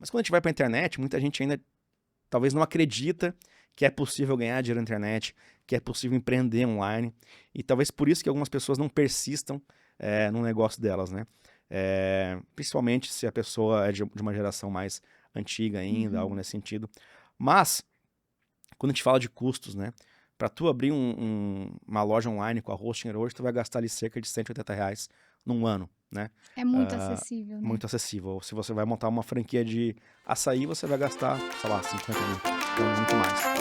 Mas quando a gente vai para a internet, muita gente ainda talvez não acredita que é possível ganhar dinheiro na internet, que é possível empreender online, e talvez por isso que algumas pessoas não persistam no negócio delas, né? Principalmente se a pessoa é de uma geração mais antiga ainda, algo nesse sentido. Mas, quando a gente fala de custos, né? Para tu abrir uma loja online com a Hostinger hoje, tu vai gastar ali cerca de R$ 180 num ano, né? É muito acessível, né? Muito acessível. Se você vai montar uma franquia de açaí, você vai gastar, sei lá, 50 mil. Então, muito mais.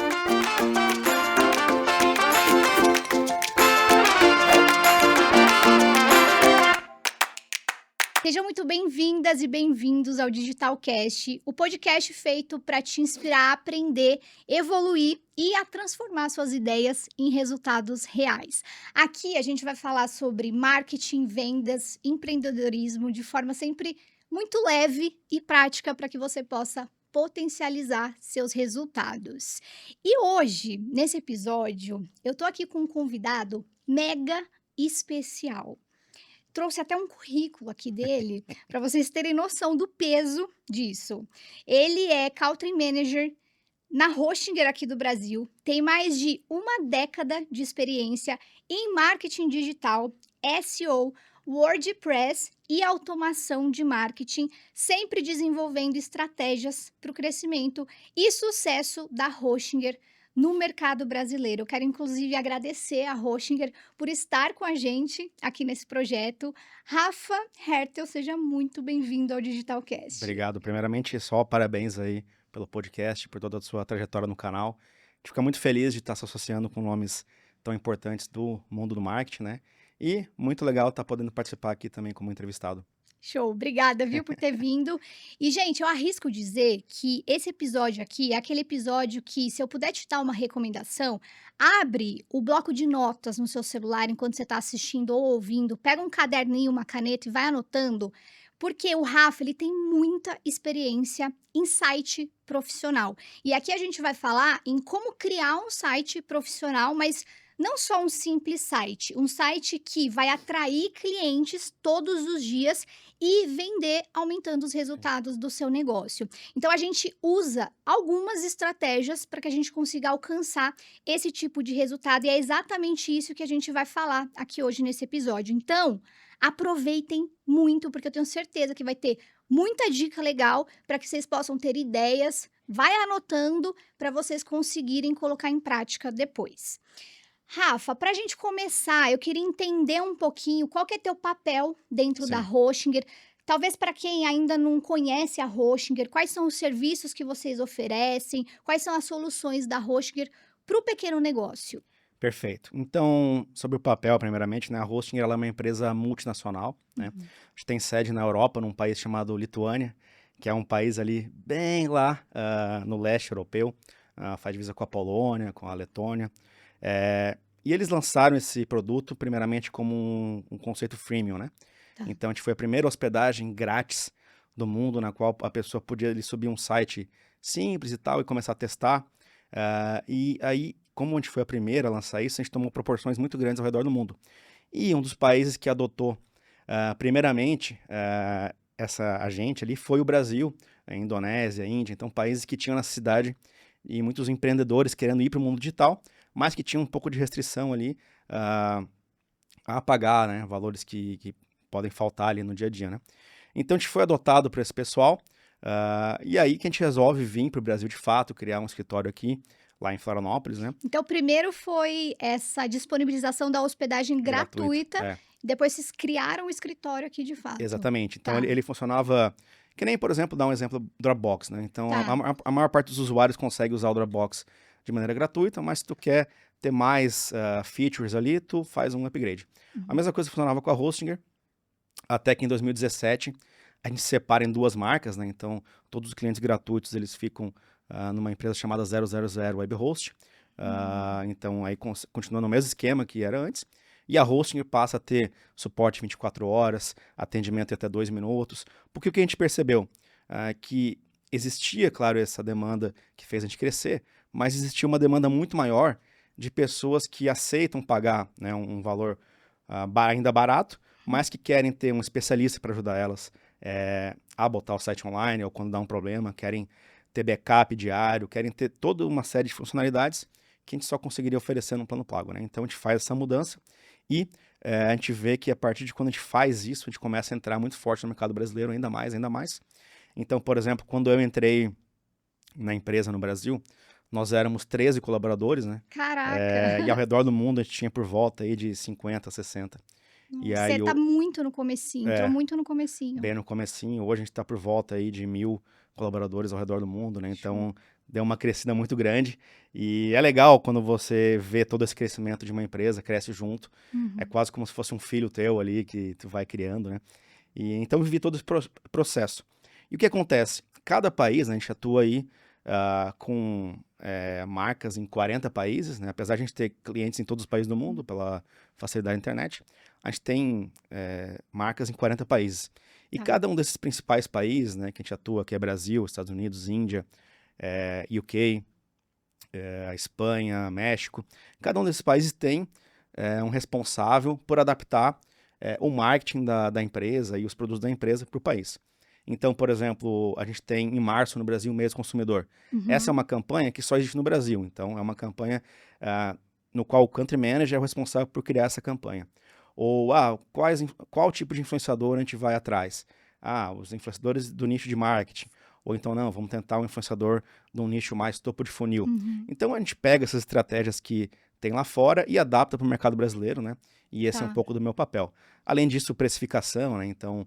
Sejam muito bem-vindas e bem-vindos ao Digitalcast, o podcast feito para te inspirar a aprender, evoluir e a transformar suas ideias em resultados reais. Aqui a gente vai falar sobre marketing, vendas, empreendedorismo de forma sempre muito leve e prática para que você possa potencializar seus resultados. E hoje, nesse episódio, eu tô aqui com um convidado mega especial. Trouxe até um currículo aqui dele, para vocês terem noção do peso disso. Ele é Country Manager na Hostinger aqui do Brasil, tem mais de uma década de experiência em marketing digital, SEO, WordPress e automação de marketing, sempre desenvolvendo estratégias para o crescimento e sucesso da Hostinger no mercado brasileiro. Eu quero, inclusive, agradecer a Hostinger por estar com a gente aqui nesse projeto. Rafa Hertel, seja muito bem-vindo ao Digitalcast. Obrigado. Primeiramente, só parabéns aí pelo podcast, por toda a sua trajetória no canal. A gente fica muito feliz de estar se associando com nomes tão importantes do mundo do marketing, né? E muito legal estar podendo participar aqui também como entrevistado. Show, obrigada, viu, por ter vindo. E, gente, eu arrisco dizer que esse episódio aqui é aquele episódio que, se eu puder te dar uma recomendação, abre o bloco de notas no seu celular enquanto você está assistindo ou ouvindo, pega um caderninho, uma caneta e vai anotando, porque o Rafa, ele tem muita experiência em site profissional. E aqui a gente vai falar em como criar um site profissional, mas não só um simples site, um site que vai atrair clientes todos os dias e vender aumentando os resultados do seu negócio. Então a gente usa algumas estratégias para que a gente consiga alcançar esse tipo de resultado e é exatamente isso que a gente vai falar aqui hoje nesse episódio. Então, aproveitem muito porque eu tenho certeza que vai ter muita dica legal para que vocês possam ter ideias. Vai anotando para vocês conseguirem colocar em prática depois. Rafa, para a gente começar, eu queria entender um pouquinho qual que é teu papel dentro da Sim. Hostinger. Talvez para quem ainda não conhece a Hostinger, quais são os serviços que vocês oferecem, quais são as soluções da Hostinger para o pequeno negócio? Perfeito. Então, sobre o papel, primeiramente, né? A Hostinger ela é uma empresa multinacional, né? A gente tem sede na Europa, num país chamado Lituânia, que é um país ali bem lá no leste europeu, faz divisa com a Polônia, com a Letônia. E eles lançaram esse produto primeiramente como um conceito freemium, né? Tá. Então a gente foi a primeira hospedagem grátis do mundo na qual a pessoa podia ali, subir um site simples e tal e começar a testar. E aí, como a gente foi a primeira a lançar isso, a gente tomou proporções muito grandes ao redor do mundo. E um dos países que adotou primeiramente essa agente ali foi o Brasil, a Indonésia, a Índia, então países que tinham necessidade e muitos empreendedores querendo ir para o mundo digital, mas que tinham um pouco de restrição ali a pagar, né, valores que podem faltar ali no dia a dia, né? Então a gente foi adotado por esse pessoal e aí que a gente resolve vir para o Brasil de fato, criar um escritório aqui, lá em Florianópolis, né? Então, primeiro foi essa disponibilização da hospedagem gratuita, depois vocês criaram o escritório aqui de fato. Exatamente. Então Tá. ele funcionava que nem, por exemplo, dar um exemplo Dropbox, né? Então Tá. a maior parte dos usuários consegue usar o Dropbox de maneira gratuita, mas se tu quer ter mais features ali, tu faz um upgrade. A mesma coisa funcionava com a Hostinger, até que em 2017 a gente separa em duas marcas, né? Então todos os clientes gratuitos eles ficam numa empresa chamada 000 WebHost. Então aí continua no mesmo esquema que era antes. E a Hostinger passa a ter suporte 24 horas, atendimento em até 2 minutos. Porque o que a gente percebeu? Que existia, claro, essa demanda que fez a gente crescer, mas existia uma demanda muito maior de pessoas que aceitam pagar, né, um valor ainda barato, mas que querem ter um especialista para ajudar elas a botar o site online ou quando dá um problema, querem ter backup diário, querem ter toda uma série de funcionalidades que a gente só conseguiria oferecer no plano pago, né? Então a gente faz essa mudança e a gente vê que a partir de quando a gente faz isso, a gente começa a entrar muito forte no mercado brasileiro, ainda mais, ainda mais. Então, por exemplo, quando eu entrei na empresa no Brasil, nós éramos 13 colaboradores, né? Caraca! E ao redor do mundo a gente tinha por volta aí de 50, 60. E Nossa, você aí, tá muito no comecinho, entrou é, muito no comecinho. bem no comecinho, hoje a gente está por volta aí de 1.000 colaboradores ao redor do mundo, né? Show. Então, deu uma crescida muito grande. E é legal quando você vê todo esse crescimento de uma empresa, cresce junto. É Uhum. quase como se fosse um filho teu ali que tu vai criando, né? E então, vivi todo esse processo. E o que acontece? Cada país, né, a gente atua aí com marcas em 40 países, né? Apesar de a gente ter clientes em todos os países do mundo, pela facilidade da internet, a gente tem marcas em 40 países. E Tá. cada um desses principais países, né, que a gente atua, que é Brasil, Estados Unidos, Índia, UK, Espanha, México, cada um desses países tem um responsável por adaptar o marketing da empresa e os produtos da empresa para o país. Então, por exemplo, a gente tem em março no Brasil o mês do consumidor. Essa é Uhum. uma campanha que só existe no Brasil. Então, é uma campanha no qual o Country Manager é o responsável por criar essa campanha. Ou, qual tipo de influenciador a gente vai atrás? Os influenciadores do nicho de marketing. Ou então, não, vamos tentar um influenciador de um nicho mais topo de funil. Uhum. Então, a gente pega essas estratégias que tem lá fora e adapta para o mercado brasileiro, né? E esse é um Tá. pouco do meu papel. Além disso, precificação, né? Então,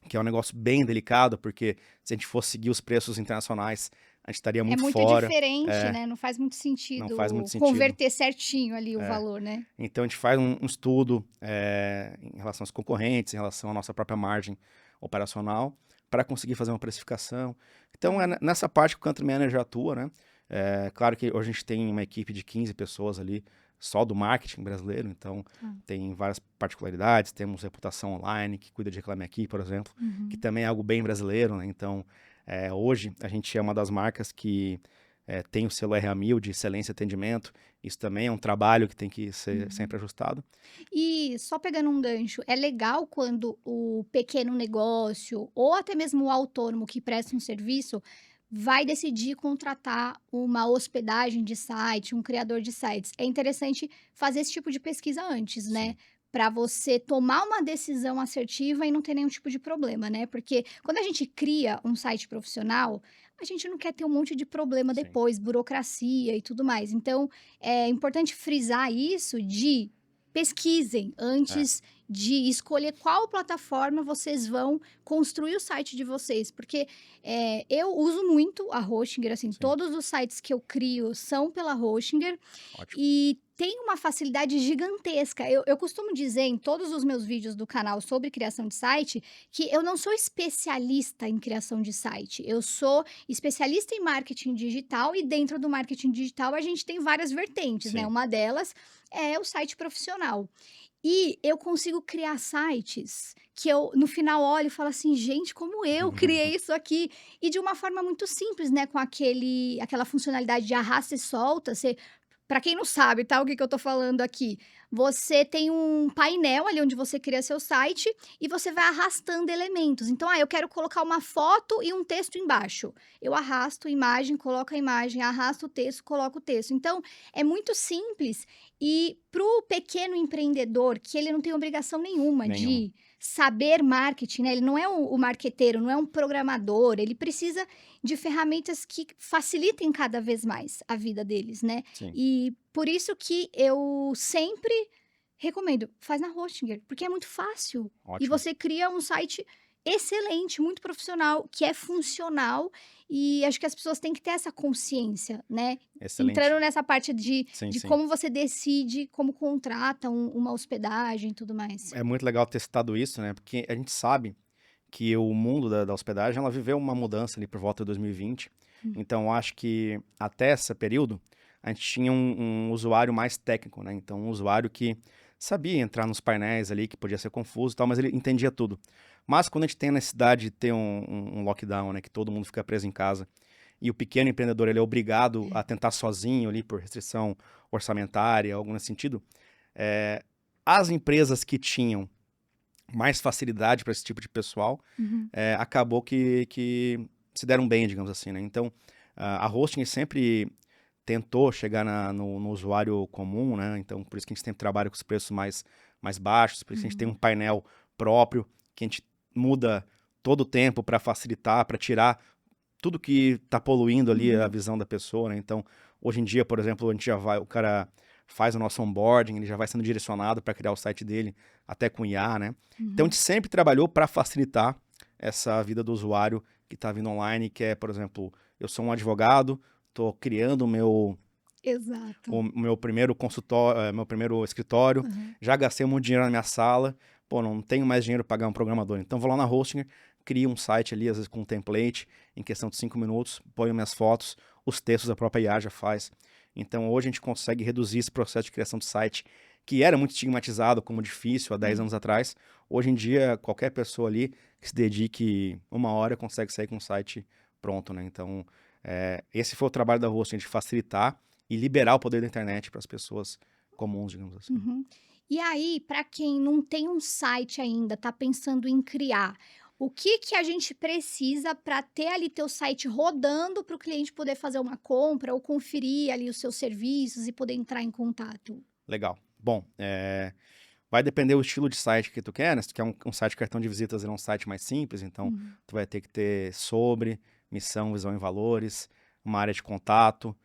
que é um negócio bem delicado, porque se a gente fosse seguir os preços internacionais, a gente estaria É muito muito fora. diferente, né? Não faz muito Não faz muito sentido sentido. converter certinho ali o É. valor, né? Então, a gente faz um estudo em relação aos concorrentes, em relação à nossa própria margem operacional, para conseguir fazer uma precificação. Então, Tá. nessa parte que o Country Manager atua, né? Claro que hoje a gente tem uma equipe de 15 pessoas ali, só do marketing brasileiro, então Tá. tem várias particularidades. Temos reputação online, que cuida de Reclame Aqui, por exemplo, que Uhum. também é algo bem brasileiro, né? Então, hoje a gente é uma das marcas que tem o selo RA1000 de excelência e atendimento. Isso também é um trabalho que tem que ser Uhum. sempre ajustado. E só pegando um gancho, é legal quando o pequeno negócio ou até mesmo o autônomo que presta um serviço vai decidir contratar uma hospedagem de site, um criador de sites. É interessante fazer esse tipo de pesquisa antes, né? Sim, Para você tomar uma decisão assertiva e não ter nenhum tipo de problema, né? Porque quando a gente cria um site profissional, a gente não quer ter um monte de problema sim. depois, burocracia e tudo mais. Então, é importante frisar isso de pesquisem É, antes de escolher qual plataforma vocês vão construir o site de vocês, porque eu uso muito a Hostinger, assim, sim. todos os sites que eu crio são pela Hostinger Ótimo. e tem uma facilidade gigantesca. Eu costumo dizer em todos os meus vídeos do canal sobre criação de site que eu não sou especialista em criação de site, eu sou especialista em marketing digital e dentro do marketing digital a gente tem várias vertentes, né? Sim. Uma delas é o site profissional. E eu consigo criar sites que eu, no final, olho e falo assim: "Gente, como eu criei isso aqui?". E de uma forma muito simples, né, com aquela funcionalidade de arrasta e solta, você para quem não sabe, tá, o que que eu tô falando aqui, você tem um painel ali onde você cria seu site e você vai arrastando elementos. Então, eu quero colocar uma foto e um texto embaixo. Eu arrasto a imagem, coloco a imagem, arrasto o texto, coloco o texto. Então, é muito simples e para o pequeno empreendedor, que ele não tem obrigação nenhuma Nenhuma. de saber marketing, né, ele não é o marqueteiro, não é um programador, ele precisa de ferramentas que facilitem cada vez mais a vida deles, né. Sim. E por isso que eu sempre recomendo, faz na Hostinger, porque é muito fácil. E Ótimo. você cria um site excelente, muito profissional, que é funcional, e acho que as pessoas têm que ter essa consciência, né. Excelente. Entrando nessa parte de Sim, de sim. como você decide, como contrata uma hospedagem e tudo mais. É muito legal ter citado isso, né? Porque a gente sabe que o mundo da hospedagem, ela viveu uma mudança ali por volta de 2020. Hum. Então, eu acho que até esse período, a gente tinha um usuário mais técnico, né? Então, um usuário que sabia entrar nos painéis ali, que podia ser confuso e tal, mas ele entendia tudo. Mas quando a gente tem a necessidade de ter um lockdown, né? Que todo mundo fica preso em casa, e o pequeno empreendedor ele é obrigado a tentar sozinho ali por restrição orçamentária, algo nesse sentido, as empresas que tinham mais facilidade para esse tipo de pessoal, Uhum. acabou que se deram bem, digamos assim, né? Então, a Hosting sempre tentou chegar no usuário comum, né? Então, por isso que a gente sempre trabalha com os preços mais baixos, por isso que a gente tem um Uhum. painel próprio, que a gente muda todo o tempo para facilitar, para tirar tudo que está poluindo ali a Uhum. visão da pessoa, né? Então, hoje em dia, por exemplo, o cara faz o nosso onboarding, ele já vai sendo direcionado para criar o site dele, até com IA, né? Então, a Uhum. gente sempre trabalhou para facilitar essa vida do usuário que está vindo online, que é, por exemplo, eu sou um advogado, estou criando Exato. o meu primeiro consultório, meu primeiro escritório, Aham. já gastei muito dinheiro na minha sala, pô, não tenho mais dinheiro para pagar um programador. Então vou lá na Hostinger, crio um site ali, às vezes com um template, em questão de 5 minutos, ponho minhas fotos, os textos a própria IA já faz. Então hoje a gente consegue reduzir esse processo de criação de site, que era muito estigmatizado como difícil há 10 É. anos atrás. Hoje em dia, qualquer pessoa ali que se dedique 1 hora consegue sair com um site pronto, né? Então, esse foi o trabalho da Hostinger, de facilitar e liberar o poder da internet para as pessoas comuns, digamos assim. Uhum. E aí, para quem não tem um site ainda, tá pensando em criar, o que que a gente precisa para ter ali teu site rodando para o cliente poder fazer uma compra ou conferir ali os seus serviços e poder entrar em contato? Legal. Bom, vai depender do estilo de site que tu quer, né? Se tu quer um site cartão de visitas, ele é um site mais simples, então Uhum. tu vai ter que ter sobre, missão, visão e valores, uma área de contato,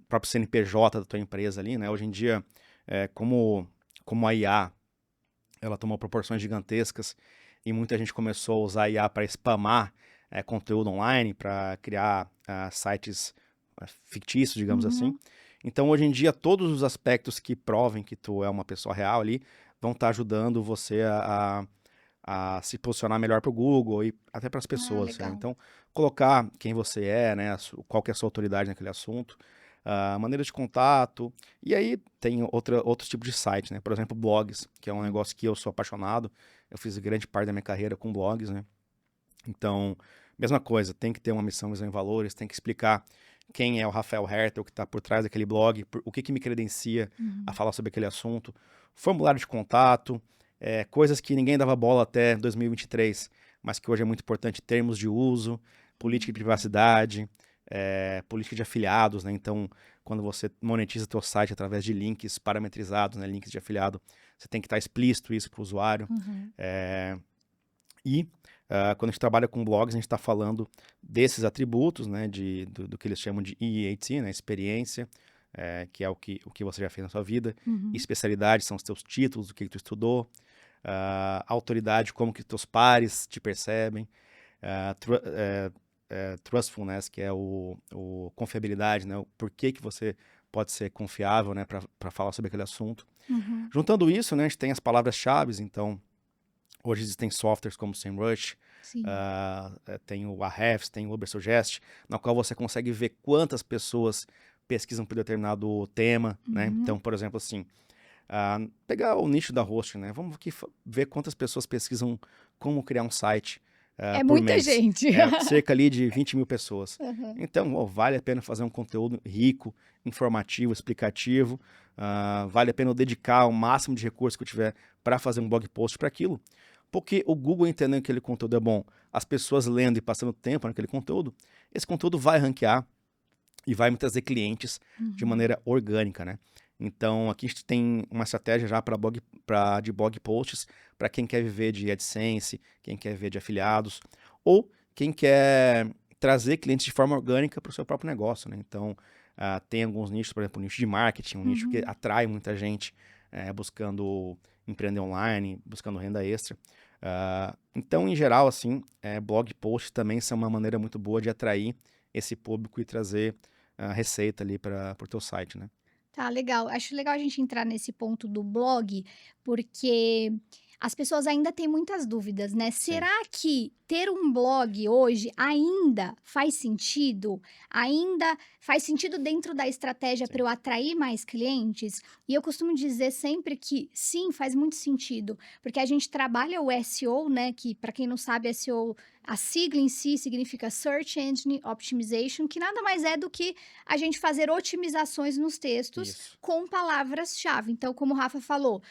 próprio CNPJ da tua empresa ali, né? Hoje em dia, como a IA, ela tomou proporções gigantescas e muita gente começou a usar a IA para spamar conteúdo online, para criar sites fictícios, digamos assim. Uhum. Então, hoje em dia, todos os aspectos que provem que tu é uma pessoa real ali vão estar ajudando você a se posicionar melhor para o Google e até para as Ah, pessoas, né? legal. Então, colocar quem você é, né? Qual que é a sua autoridade naquele assunto, maneira de contato. E aí tem outros tipos de site, né? Por exemplo, blogs, que é um Hum. negócio que eu sou apaixonado. Eu fiz grande parte da minha carreira com blogs, né? Então, mesma coisa, tem que ter uma missão, visão e valores, tem que explicar quem é o Rafael Hertel que está por trás daquele blog, o que me credencia a Uhum. falar sobre aquele assunto, formulário de contato, coisas que ninguém dava bola até 2023, mas que hoje é muito importante, termos de uso, política de Uhum. privacidade, política de afiliados, né? Então, quando você monetiza seu site através de links parametrizados, né? Links de afiliado, você tem que estar explícito isso para o usuário. Uhum. E quando a gente trabalha com blogs, a gente está falando desses atributos, né, do que eles chamam de EAT, né, experiência, que é o que você já fez na sua vida. Uhum. Especialidade são os teus títulos, o que tu estudou. Autoridade, como que teus pares te percebem. Trustfulness, que é o confiabilidade, né, o porquê que você pode ser confiável, né, para falar sobre aquele assunto. Uhum. Juntando isso, né, a gente tem as palavras-chave, então hoje existem softwares como o SEMrush, Sim. tem o Ahrefs, tem o Ubersuggest, na qual você consegue ver quantas pessoas pesquisam por determinado tema, né? Uhum. Então, por exemplo, assim, pegar o nicho da hosting, né? Vamos aqui ver quantas pessoas pesquisam como criar um site É por muita mês. gente. É cerca ali de 20 mil pessoas. Aham. Então, vale a pena fazer um conteúdo rico, informativo, explicativo. Vale a pena eu dedicar o máximo de recursos que eu tiver para fazer um blog post para aquilo. Porque o Google entendendo que aquele conteúdo é bom, as pessoas lendo e passando tempo naquele conteúdo, esse conteúdo vai ranquear e vai me trazer clientes de Uhum. maneira orgânica, né? Então, aqui a gente tem uma estratégia já de blog posts para quem quer viver de AdSense, quem quer viver de afiliados, ou quem quer trazer clientes de forma orgânica para o seu próprio negócio, né? Então, tem alguns nichos, por exemplo, o nicho de marketing, um nicho que Uhum. atrai muita gente buscando empreender online, buscando renda extra. Então, em geral, assim, blog posts também são uma maneira muito boa de atrair esse público e trazer receita ali para o teu site, né? Tá, legal. Acho legal a gente entrar nesse ponto do blog, porque as pessoas ainda têm muitas dúvidas, né? Sim. Será que ter um blog hoje ainda faz sentido? Ainda faz sentido dentro da estratégia para Sim. eu atrair mais clientes? E eu costumo dizer sempre que sim, faz muito sentido, porque a gente trabalha o SEO, né? Que para quem não sabe, SEO A sigla em si significa Search Engine Optimization, que nada mais é do que a gente fazer otimizações nos textos Isso. com palavras-chave. Então, como o Rafa falou,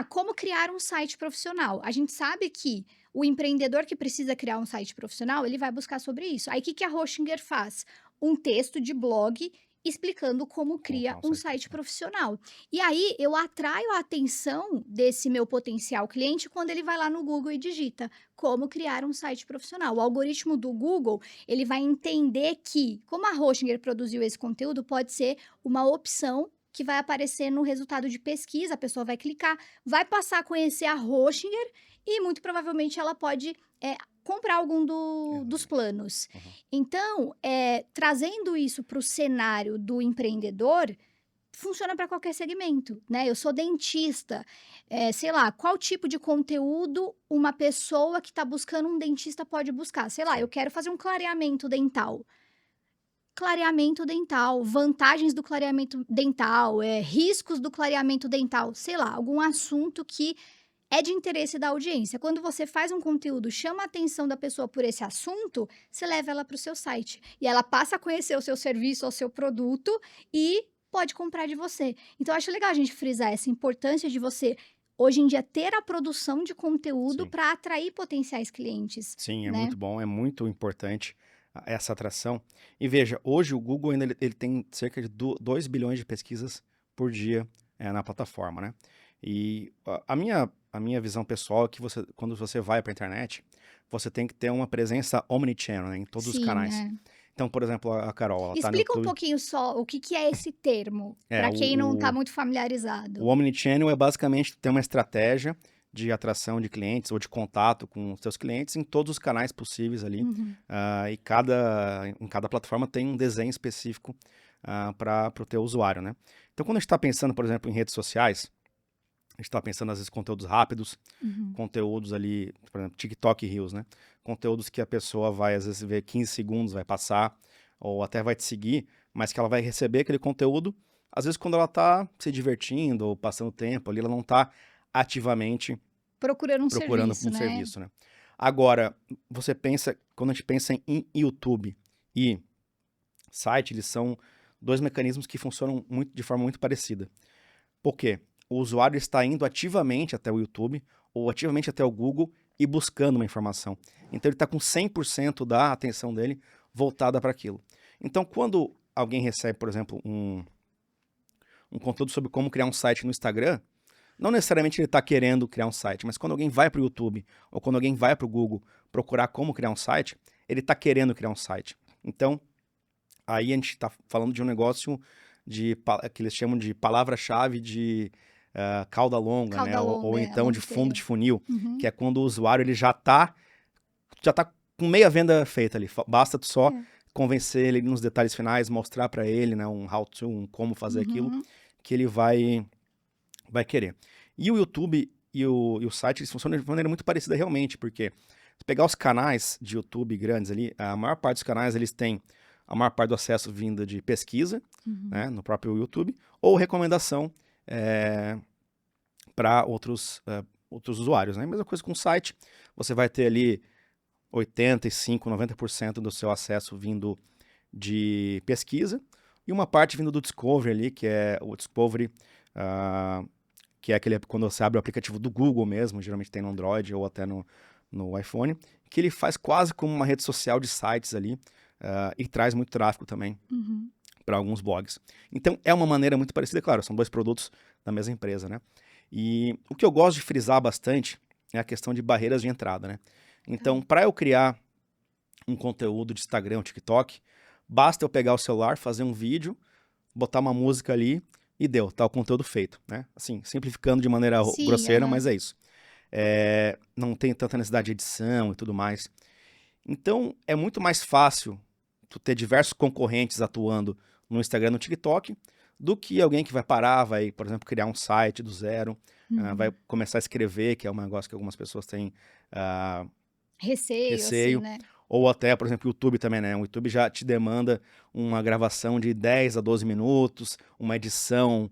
como criar um site profissional? A gente sabe que o empreendedor que precisa criar um site profissional, ele vai buscar sobre isso. Aí, o que a Hostinger faz? Um texto de blog explicando como cria criar um site profissional. E aí, eu atraio a atenção desse meu potencial cliente quando ele vai lá no Google e digita como criar um site profissional. O algoritmo do Google, ele vai entender que, como a Hostinger produziu esse conteúdo, pode ser uma opção que vai aparecer no resultado de pesquisa, a pessoa vai clicar, vai passar a conhecer a Hostinger e muito provavelmente ela pode comprar algum dos planos. Uhum. Então, trazendo isso para o cenário do empreendedor, funciona para qualquer segmento, né? Eu sou dentista, sei lá, qual tipo de conteúdo uma pessoa que está buscando um dentista pode buscar? Sei lá, eu quero fazer um clareamento dental. Clareamento dental, vantagens do clareamento dental, riscos do clareamento dental, sei lá, algum assunto que é de interesse da audiência. Quando você faz um conteúdo, chama a atenção da pessoa por esse assunto, você leva ela para o seu site. E ela passa a conhecer o seu serviço ou seu produto e pode comprar de você. Então, eu acho legal a gente frisar essa importância de você, hoje em dia, ter a produção de conteúdo Sim. para atrair potenciais clientes. Sim, é né? muito bom, é muito importante essa atração. E veja, hoje o Google ainda ele tem cerca de 2 bilhões de pesquisas por dia na plataforma, né? E a minha visão pessoal é que quando você vai para a internet, você tem que ter uma presença omnichannel, né, em todos os Sim, canais. Então, por exemplo, a Carol, ela tá no Explica um YouTube. pouquinho só o que é esse termo, É, para quem não está o muito O familiarizado. Omnichannel é basicamente ter uma estratégia de atração de clientes ou de contato com os seus clientes em todos os canais possíveis ali. Uhum. E em cada plataforma tem um desenho específico para o teu usuário, né? Então, quando a gente está pensando, por exemplo, em redes sociais, a gente está pensando, às vezes, conteúdos rápidos, Uhum. conteúdos ali, por exemplo, TikTok Reels, né? Conteúdos que a pessoa vai, às vezes, ver 15 segundos, vai passar, ou até vai te seguir, mas que ela vai receber aquele conteúdo, às vezes, quando ela está se divertindo ou passando tempo ali, ela não está ativamente Procurando um procurando serviço, um né? serviço, né? Agora, quando a gente pensa em YouTube e site, eles são dois mecanismos que funcionam de forma muito parecida. Por quê? O usuário está indo ativamente até o YouTube ou ativamente até o Google e buscando uma informação. Então ele está com 100% da atenção dele voltada para aquilo. Então quando alguém recebe, por exemplo, um conteúdo sobre como criar um site no Instagram, não necessariamente ele está querendo criar um site, mas quando alguém vai para o YouTube ou quando alguém vai para o Google procurar como criar um site, ele está querendo criar um site. Então, aí a gente está falando de um negócio que eles chamam de palavra-chave de cauda longa, né? Cauda Ou longa, então long de fundo tail. de funil, Uhum. que é quando o usuário ele já tá com meia venda feita ali. Basta tu só convencer ele nos detalhes finais, mostrar para ele, né, um how-to, um como fazer aquilo, Uhum. que ele vai querer. E o YouTube e o site, eles funcionam de maneira muito parecida realmente, porque se pegar os canais de YouTube grandes ali, a maior parte dos canais, eles têm a maior parte do acesso vinda de pesquisa, né, no próprio YouTube, ou recomendação para outros usuários, né? Mesma coisa com o site, você vai ter ali 85, 90% do seu acesso vindo de pesquisa, e uma parte vindo do Discovery ali, que é o Discovery, que é aquele quando você abre o aplicativo do Google mesmo, geralmente tem no Android ou até no iPhone, que ele faz quase como uma rede social de sites ali, e traz muito tráfego também para alguns blogs. Então é uma maneira muito parecida, claro, são dois produtos da mesma empresa, né? E o que eu gosto de frisar bastante é a questão de barreiras de entrada, né? Então, para eu criar um conteúdo de Instagram, um TikTok, basta eu pegar o celular, fazer um vídeo, botar uma música ali e deu, tá o conteúdo feito, né? Assim, simplificando de maneira Sim, grosseira, mas é isso. Não tem tanta necessidade de edição e tudo mais. Então, é muito mais fácil tu ter diversos concorrentes atuando no Instagram e no TikTok do que alguém que vai parar, vai, por exemplo, criar um site do zero, vai começar a escrever, que é um negócio que algumas pessoas têm Receio, receio. assim, né? Ou até, por exemplo, o YouTube também, né? O YouTube já te demanda uma gravação de 10 a 12 minutos, uma edição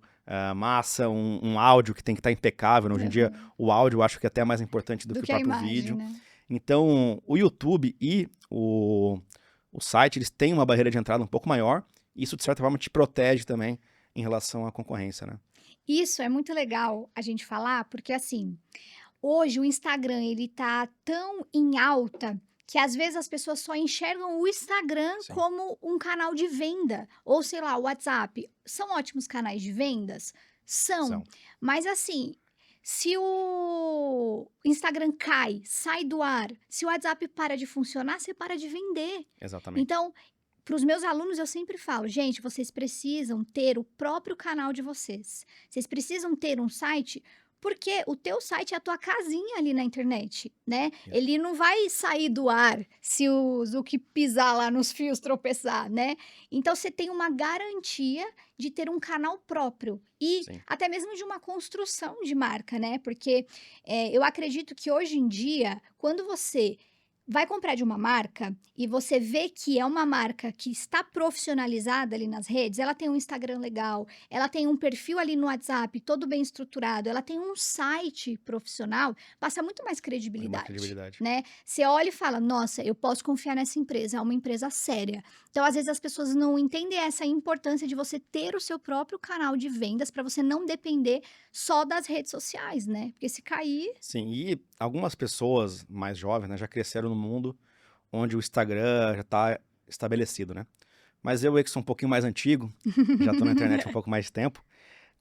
massa, um áudio que tem que estar impecável. Hoje em dia, o áudio eu acho que é até mais importante do que o Que a próprio imagem, vídeo. né? Então, o YouTube e o site, eles têm uma barreira de entrada um pouco maior, e isso, de certa forma, te protege também em relação à concorrência, né? Isso é muito legal a gente falar, porque assim, hoje o Instagram ele tá tão em alta que às vezes as pessoas só enxergam o Instagram Sim, como um canal de venda, ou sei lá, o WhatsApp. São ótimos canais de vendas? São. são. Mas assim, se o Instagram cai, sai do ar, se o WhatsApp para de funcionar, você para de vender. Exatamente. Então, para os meus alunos eu sempre falo, gente, vocês precisam ter o próprio canal de vocês. Vocês precisam ter um site, porque o teu site é a tua casinha ali na internet, né? Isso. Ele não vai sair do ar se o Zuki pisar lá nos fios, tropeçar, né? Então você tem uma garantia de ter um canal próprio e Sim. até mesmo de uma construção de marca, né? Porque eu acredito que hoje em dia, quando você vai comprar de uma marca e você vê que é uma marca que está profissionalizada ali nas redes, ela tem um Instagram legal, ela tem um perfil ali no WhatsApp todo bem estruturado, ela tem um site profissional, passa muito mais Muito mais credibilidade, credibilidade. né? Você olha e fala, nossa, eu posso confiar nessa empresa, é uma empresa séria. Então, às vezes as pessoas não entendem essa importância de você ter o seu próprio canal de vendas para você não depender só das redes sociais, né? Porque se cair, Sim, e algumas pessoas mais jovens, né, já cresceram no mundo onde o Instagram já está estabelecido, né? Mas eu que sou um pouquinho mais antigo, já estou na internet há um pouco mais de tempo.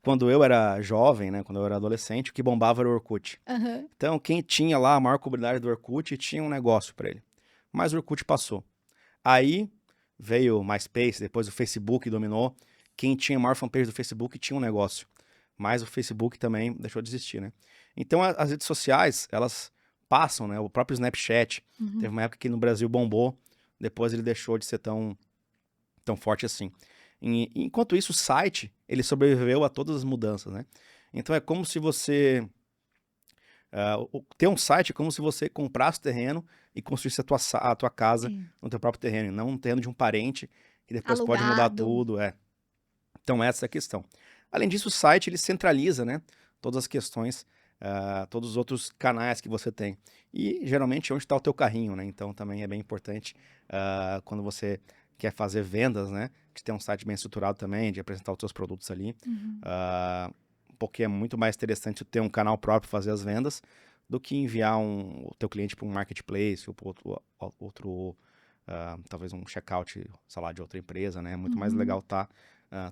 Quando eu era jovem, né, quando eu era adolescente, o que bombava era o Orkut. aham, Então, quem tinha lá a maior comunidade do Orkut tinha um negócio para ele. Mas o Orkut passou. Aí veio o MySpace, depois o Facebook dominou. Quem tinha a maior fanpage do Facebook tinha um negócio. Mas o Facebook também deixou de existir, né? Então as redes sociais, elas passam, né? O próprio Snapchat, teve uhum. uma época que no Brasil bombou, depois ele deixou de ser tão forte assim. Enquanto isso, o site, ele sobreviveu a todas as mudanças, né? Então é como se você ter um site é como se você comprasse o terreno e construísse a tua casa É. no teu próprio terreno, e não um terreno de um parente que depois pode mudar Alugado. tudo, Então essa é a questão. Além disso, o site ele centraliza, né, todas as questões, todos os outros canais que você tem. E geralmente onde está o teu carrinho, né? Então também é bem importante quando você quer fazer vendas, né, de ter um site bem estruturado também, de apresentar os seus produtos ali. Uhum. ah, Porque é muito mais interessante ter um canal próprio fazer as vendas do que enviar o teu cliente para um marketplace ou para outro talvez um checkout, sei lá, de outra empresa, né? É muito mais Uhum. legal estar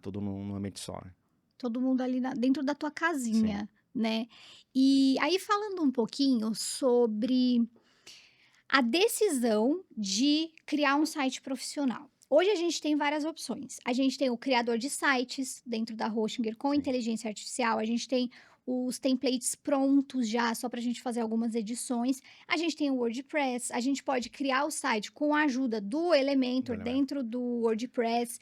tudo num ambiente só, né? Todo mundo ali dentro da tua Sim, casinha, né? E aí, falando um pouquinho sobre a decisão de criar um site profissional. Hoje a gente tem várias opções. A gente tem o criador de sites dentro da Hostinger com sim. inteligência artificial, a gente tem os templates prontos já, só para a gente fazer algumas edições. A gente tem o WordPress, a gente pode criar o site com a ajuda do Do Elementor elemento. dentro do WordPress.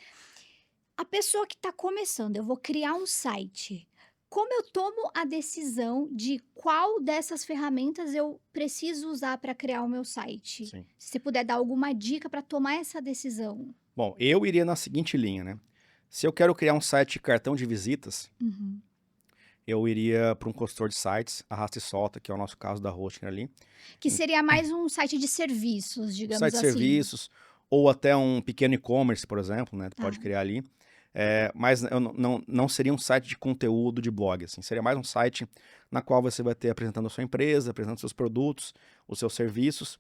A pessoa que está começando, eu vou criar um site. Como eu tomo a decisão de qual dessas ferramentas eu preciso usar para criar o meu site? Sim. Se você puder dar alguma dica para tomar essa decisão. Bom, eu iria na seguinte linha, né? Se eu quero criar um site de cartão de visitas, Uhum. eu iria para um consultor de sites, arrasta e solta, que é o nosso caso da Hosting ali. Que seria mais um site de serviços, Site digamos de assim. serviços, ou até um pequeno e-commerce, por exemplo, né? Tu Tá. pode criar ali. Mas eu não seria um site de conteúdo de blog, assim. Seria mais um site na qual você vai ter apresentando a sua empresa, apresentando seus produtos, os seus serviços.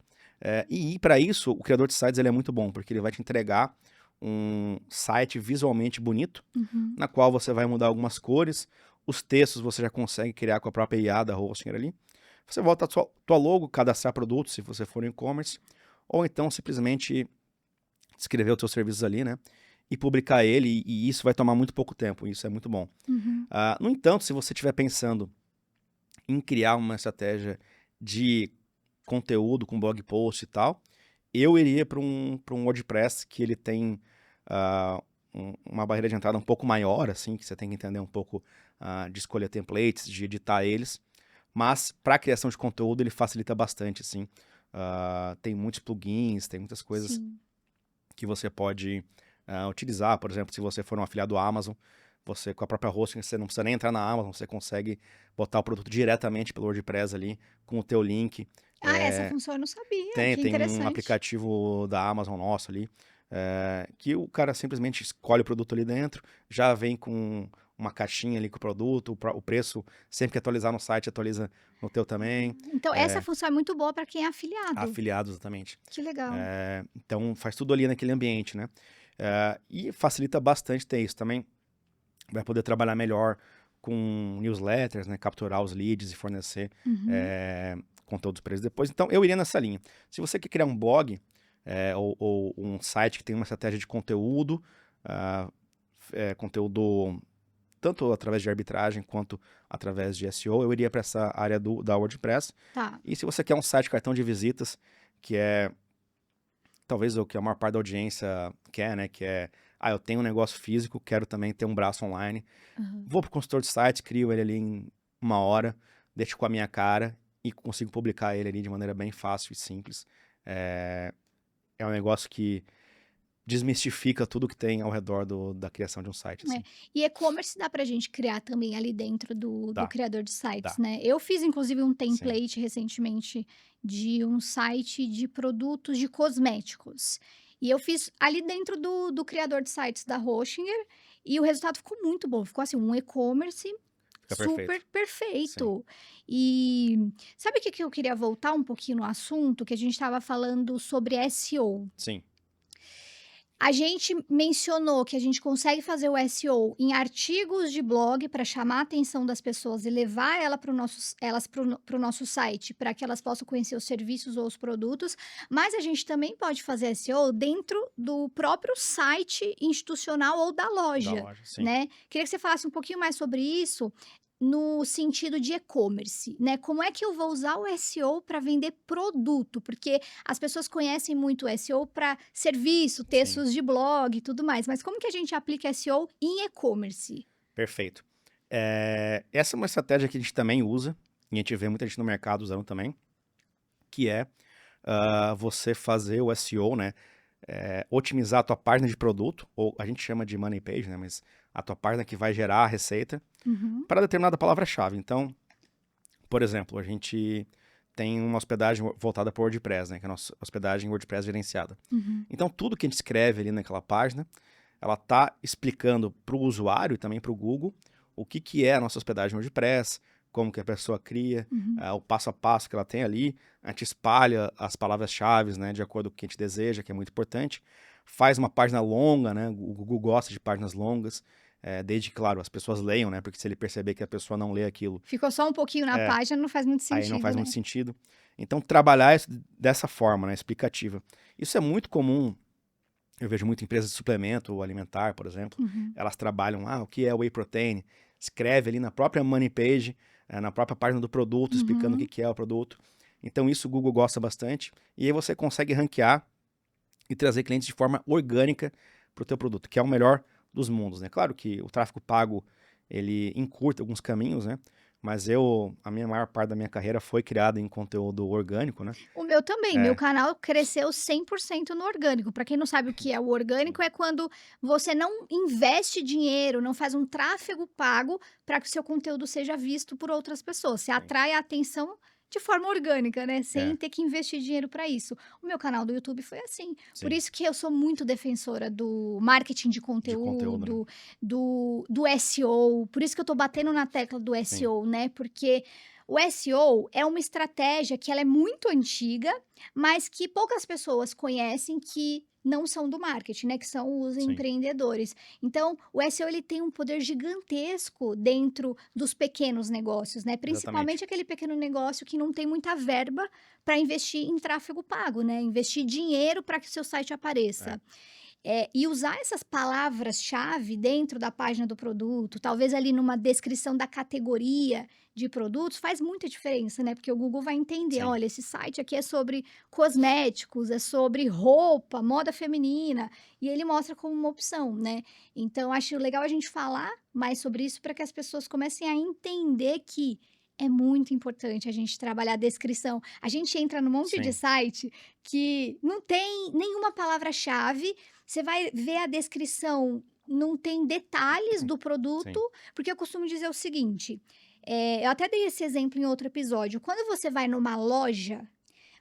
E para isso, o criador de sites ele é muito bom, porque ele vai te entregar um site visualmente bonito, Uhum. na qual você vai mudar algumas cores. Os textos você já consegue criar com a própria IA da Hostinger ali. Você volta a tua logo, cadastrar produtos, se você for um e-commerce, ou então simplesmente escrever os seus serviços ali, né? E publicar ele, e isso vai tomar muito pouco tempo, isso é muito bom. Uhum. No entanto, se você estiver pensando em criar uma estratégia de conteúdo com blog post e tal, eu iria para um WordPress que ele tem uma barreira de entrada um pouco maior, assim, que você tem que entender um pouco de escolher templates, de editar eles, mas para a criação de conteúdo ele facilita bastante, assim. Tem muitos plugins, tem muitas coisas Sim. que você pode utilizar. Por exemplo, se você for um afiliado à Amazon, você com a própria hosting, você não precisa nem entrar na Amazon, você consegue botar o produto diretamente pelo WordPress ali, com o teu link, Ah, essa função eu não sabia. Que Tem um interessante. aplicativo da Amazon nosso ali, que o cara simplesmente escolhe o produto ali dentro, já vem com uma caixinha ali com o produto, o preço, sempre que atualizar no site, atualiza no teu também. Então, essa função é muito boa para quem é afiliado. Afiliados, exatamente. Que legal. Então, faz tudo ali naquele ambiente, né? E facilita bastante ter isso também. Vai poder trabalhar melhor com newsletters, né? Capturar os leads e fornecer Uhum. conteúdos para eles depois. Então, eu iria nessa linha. Se você quer criar um blog ou um site que tem uma estratégia de conteúdo, ah, conteúdo tanto através de arbitragem quanto através de SEO, eu iria para essa área da WordPress. Tá. E se você quer um site cartão de visitas, que é talvez o que a maior parte da audiência quer, né? Que é, eu tenho um negócio físico, quero também ter um braço online. Aham. Vou pro consultor de sites, crio ele ali em 1 hora, deixo com a minha cara e consigo publicar ele ali de maneira bem fácil e simples. É um negócio que desmistifica tudo que tem ao redor da criação de um site, É. assim. E e-commerce dá pra gente criar também ali dentro do Dá, criador de sites, dá, né? Eu fiz, inclusive, um sim. template recentemente de um site de produtos de cosméticos. E eu fiz ali dentro do criador de sites da Hostinger e o resultado ficou muito bom. Ficou assim, um e-commerce Fica super perfeito. Sim, perfeito. E sabe o que eu queria voltar um pouquinho no assunto? Que a gente estava falando sobre SEO. sim, A gente mencionou que a gente consegue fazer o SEO em artigos de blog para chamar a atenção das pessoas e levar elas para o nosso site, para que elas possam conhecer os serviços ou os produtos, mas a gente também pode fazer SEO dentro do próprio site institucional ou da da loja, loja, sim. né? Queria que você falasse um pouquinho mais sobre isso no sentido de e-commerce, né? Como é que eu vou usar o SEO para vender produto? Porque as pessoas conhecem muito o SEO para serviço, Sim, textos de blog e tudo mais, mas como que a gente aplica SEO em e-commerce? perfeito. Essa é uma estratégia que a gente também usa, e a gente vê muita gente no mercado usando também, que é você fazer o SEO, né? Otimizar a tua página de produto, ou a gente chama de money page, né? Mas a tua página que vai gerar a receita Uhum, para determinada palavra-chave. Então, por exemplo, a gente tem uma hospedagem voltada para o WordPress, né? Que é a nossa hospedagem WordPress gerenciada. uhum, Então, tudo que a gente escreve ali naquela página, ela tá explicando para o usuário e também para o Google o que é a nossa hospedagem WordPress, como que a pessoa cria, uhum. o passo a passo que ela tem ali. A gente espalha as palavras-chave, né, de acordo com o que a gente deseja, que é muito importante. Faz uma página longa, né? O Google gosta de páginas longas, desde que, claro, as pessoas leiam, né? Porque se ele perceber que a pessoa não lê aquilo, Ficou só um pouquinho na é, página, não faz muito aí não sentido, faz muito né? sentido. Então, trabalhar isso dessa forma, né, explicativa. Isso é muito comum. Eu vejo muita empresa de suplemento alimentar, por exemplo, Uhum, elas trabalham, o que é whey protein? Escreve ali na própria money page, na própria página do produto, explicando o que uhum. que é o produto. Então, isso o Google gosta bastante. E aí você consegue ranquear e trazer clientes de forma orgânica para o teu produto, que é o melhor dos mundos, né? Claro que o tráfego pago, ele encurta alguns caminhos, né? Mas a minha maior parte da minha carreira foi criada em conteúdo orgânico, né? O meu também, meu É, canal cresceu 100% no orgânico. Para quem não sabe o que é o sim, orgânico, é quando você não investe dinheiro, não faz um tráfego pago para que o seu conteúdo seja visto por outras pessoas. Você sim. atrai a atenção de forma orgânica, né? É, Sem ter que investir dinheiro para isso. O meu canal do YouTube foi assim. Por sim. isso que eu sou muito defensora do marketing de De conteúdo, né? conteúdo, do SEO. Por isso que eu tô batendo na tecla do Sim, SEO, né? Porque o SEO é uma estratégia que ela é muito antiga, mas que poucas pessoas conhecem que não são do marketing, né, que são os sim. empreendedores. Então, o SEO ele tem um poder gigantesco dentro dos pequenos negócios, né? Exatamente. Principalmente aquele pequeno negócio que não tem muita verba para investir em tráfego pago, né? Investir dinheiro para que o seu site É, apareça. E usar essas palavras-chave dentro da página do produto, talvez ali numa descrição da categoria de produtos, faz muita diferença, né? Porque o Google vai entender, sim. olha, esse site aqui é sobre cosméticos, é sobre roupa, moda feminina, e ele mostra como uma opção, né? Então, acho legal a gente falar mais sobre isso para que as pessoas comecem a entender que é muito importante a gente trabalhar a descrição. A gente entra num monte de Sim, site que não tem nenhuma palavra-chave, você vai ver a descrição, não tem detalhes do produto, sim, porque eu costumo dizer o seguinte, eu até dei esse exemplo em outro episódio, quando você vai numa loja,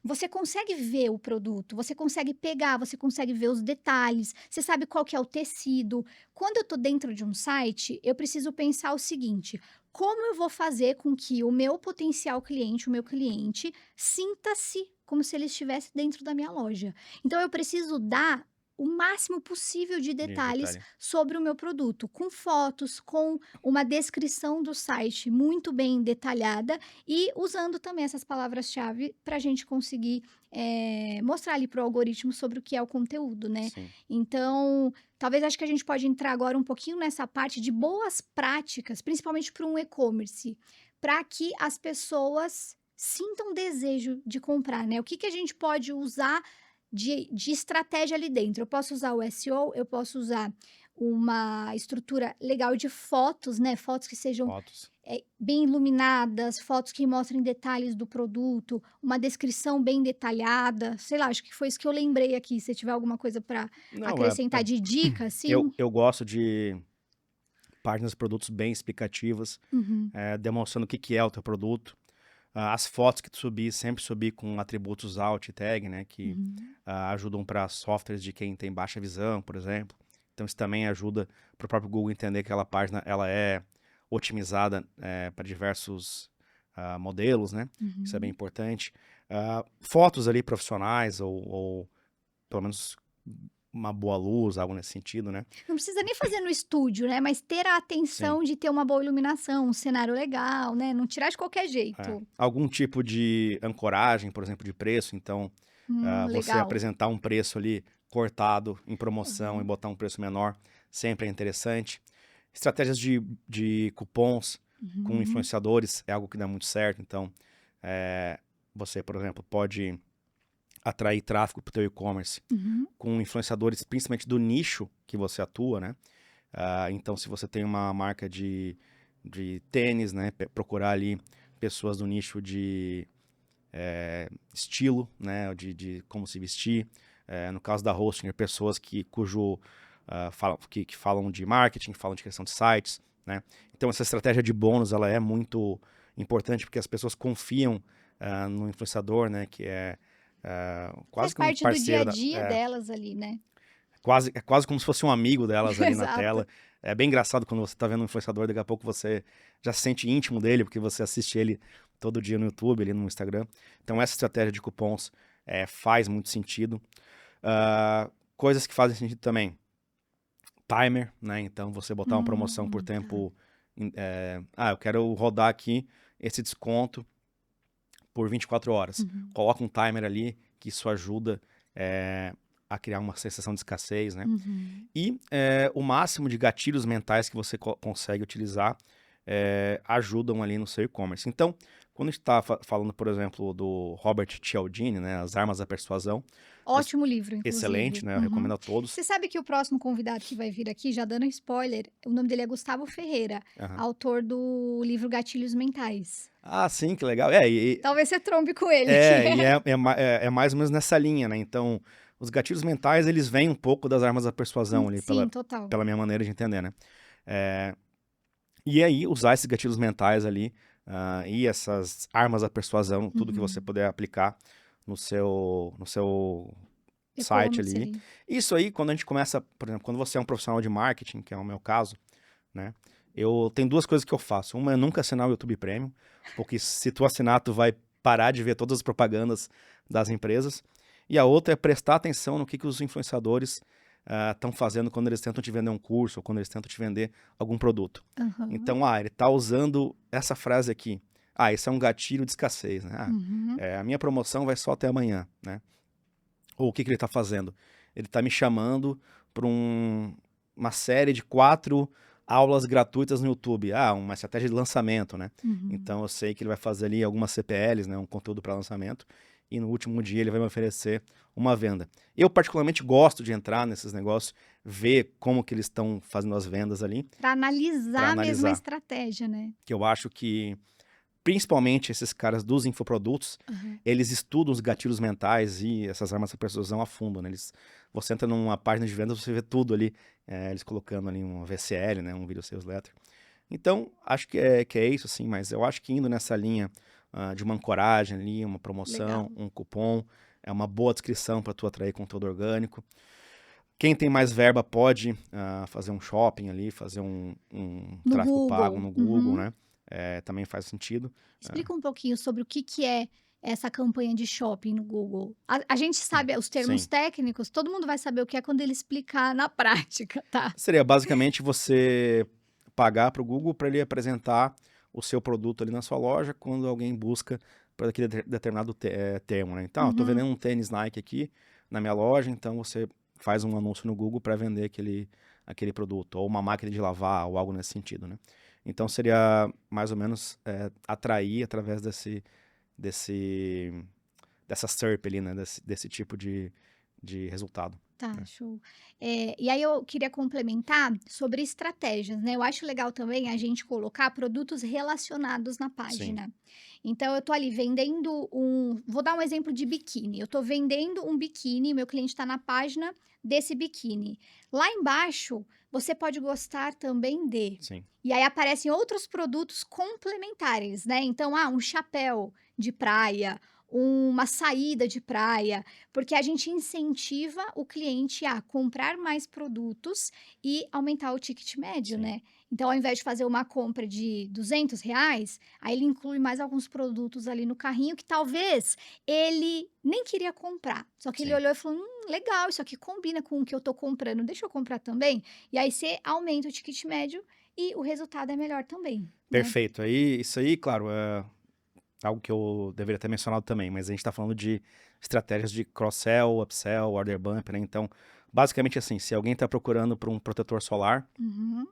você consegue ver o produto, você consegue pegar, você consegue ver os detalhes, você sabe qual que é o tecido. Quando eu tô dentro de um site, eu preciso pensar o seguinte: como eu vou fazer com que o meu potencial cliente, o meu cliente, sinta-se como se ele estivesse dentro da minha loja? Então eu preciso dar o máximo possível de De detalhes detalhe. sobre o meu produto, com fotos, com uma descrição do site muito bem detalhada e usando também essas palavras-chave para a gente conseguir mostrar ali para o algoritmo sobre o que é o conteúdo, né? Sim. Então, talvez acho que a gente pode entrar agora um pouquinho nessa parte de boas práticas, principalmente para um e-commerce, para que as pessoas sintam desejo de comprar, né? O que que a gente pode usar de estratégia ali dentro? Eu posso usar o SEO, eu posso usar uma estrutura legal de fotos, né? Fotos que sejam Fotos. bem iluminadas, fotos que mostrem detalhes do produto, uma descrição bem detalhada. Sei lá, acho que foi isso que eu lembrei aqui. Se tiver alguma coisa para Não, acrescentar de dica, assim. eu gosto de páginas de produtos bem explicativas, Uhum, demonstrando o que que é o teu produto. As fotos que tu subir, sempre subir com atributos alt tag, né, que uhum. ajudam para softwares de quem tem baixa visão, por exemplo. Então isso também ajuda para o próprio Google entender que aquela página ela é otimizada para diversos modelos, né? Isso é bem Uhum. importante. Fotos ali profissionais ou pelo menos uma boa luz, algo nesse sentido, né? Não precisa nem fazer no estúdio, né, mas ter a Sim. atenção de ter uma boa iluminação, um cenário legal, né, não tirar de qualquer É. jeito. Algum tipo de ancoragem, por exemplo, de preço. Então, você Legal. apresentar um preço ali cortado em promoção e Aham. botar um preço menor sempre é interessante. Estratégias de cupons com Uhum. influenciadores é algo que dá muito certo. Então, eh, você, por exemplo, pode atrair tráfego para o teu e-commerce Uhum. com influenciadores, principalmente do nicho que você atua, né? Então, se você tem uma marca de tênis, né? Procurar ali pessoas do nicho de estilo, né? De como se vestir. No caso da Hostinger, pessoas que falam de marketing, falam de criação de sites, né? Então, essa estratégia de bônus, ela é muito importante porque as pessoas confiam no influenciador, né? Que é Faz quase que um parte do dia parceiro a dia delas ali, né. é quase como se fosse um amigo delas ali na Exato. tela. É bem engraçado quando você tá vendo um influenciador, daqui a pouco você já se sente íntimo dele, porque você assiste ele todo dia no YouTube, ali no Instagram. Então essa estratégia de cupons faz muito sentido. Coisas que fazem sentido também. Timer, né? Então você botar uma promoção por Tá. tempo. Eu quero rodar aqui esse desconto por 24 horas. Uhum. Coloca um timer ali, que isso ajuda a criar uma sensação de escassez, né? Uhum. E o máximo de gatilhos mentais que você consegue utilizar ajudam ali no seu e-commerce. Então, quando a gente está falando, por exemplo, do Robert Cialdini, né, As Armas da Persuasão, Ótimo livro, excelente, inclusive. né, eu Uhum. recomendo a todos. Você sabe que o próximo convidado que vai vir aqui, já dando spoiler, o nome dele é Gustavo Ferreira, Aham. autor do livro Gatilhos Mentais. Ah, sim, que legal. Talvez você trombe com ele aqui. É mais ou menos nessa linha, né? Então, os gatilhos mentais, eles vêm um pouco das armas da persuasão ali, Sim, total. pela minha maneira de entender, né? É, E aí, usar esses gatilhos mentais ali e essas armas da persuasão, tudo que você Uhum. puder aplicar no seu site E-commerce ali. ali. Isso aí, quando a gente começa, por exemplo, quando você é um profissional de marketing, que é o meu caso, né? Eu tenho duas coisas que eu faço. Uma é nunca assinar o YouTube Premium, porque se tu assinar, tu vai parar de ver todas as propagandas das empresas. E a outra é prestar atenção no que os influenciadores estão fazendo quando eles tentam te vender um curso ou quando eles tentam te vender algum produto. Aham. Então, ele está usando essa frase aqui. Esse é um gatilho de escassez, né? Uhum. A minha promoção vai só até amanhã, né? Ou o que ele está fazendo? Ele está me chamando para uma série de 4 aulas gratuitas no YouTube. Uma estratégia de lançamento, né? Uhum. Então eu sei que ele vai fazer ali algumas CPLs, né? Um conteúdo para lançamento. E no último dia ele vai me oferecer uma venda. Eu particularmente gosto de entrar nesses negócios, ver como que eles estão fazendo as vendas ali, Pra para analisar a mesma analisar. estratégia, né. Que eu acho que principalmente esses caras dos infoprodutos, Aham. eles estudam os gatilhos mentais e essas armas de persuasão a fundo, né? Você entra numa página de vendas, você vê tudo ali, eles colocando ali um VCL, né? Um Video Sales Letter. Então, acho que é isso, assim, mas eu acho que indo nessa linha de uma ancoragem ali, uma Legal. promoção, um cupom, é uma boa descrição para tu atrair conteúdo orgânico. Quem tem mais verba pode fazer um shopping ali, fazer um No tráfego pago Google. no Google, Uhum. né? Também faz sentido. Ah, Explica um pouquinho sobre o que é essa campanha de shopping no Google. A gente sabe os termos sim. técnicos, todo mundo vai saber o que é quando ele explicar na prática, tá? Seria basicamente você pagar para o Google para ele apresentar o seu produto ali na sua loja quando alguém busca por aquele determinado termo, né? Então, eu estou Uhum. vendendo um tênis Nike aqui na minha loja, então você faz um anúncio no Google para vender aquele produto, ou uma máquina de lavar, ou algo nesse sentido, né? Então, seria mais ou menos atrair através desse, dessa SERP ali, né? Desse tipo de resultado, Tá, né? show. E aí eu queria complementar sobre estratégias, né? Eu acho legal também a gente colocar produtos relacionados na Sim, página. Então, eu tô ali vendendo vou dar um exemplo de biquíni. Eu tô vendendo um biquíni, meu cliente está na página desse biquíni. Lá embaixo, você pode gostar também de. sim, E aí aparecem outros produtos complementares, né? Então, um chapéu de praia, uma saída de praia, porque a gente incentiva o cliente a comprar mais produtos e aumentar o ticket médio, sim, né? Então, ao invés de fazer uma compra de R$ 200, aí ele inclui mais alguns produtos ali no carrinho que talvez ele nem queria comprar. Só que ele sim. olhou e falou: legal, isso aqui combina com o que eu tô comprando, deixa eu comprar também. E aí você aumenta o ticket médio e o resultado é melhor também, né? Perfeito. Isso aí, claro, é algo que eu deveria ter mencionado também, mas a gente está falando de estratégias de cross-sell, upsell, order bump, né? Então, basicamente assim, se alguém está procurando por um protetor solar, Uhum,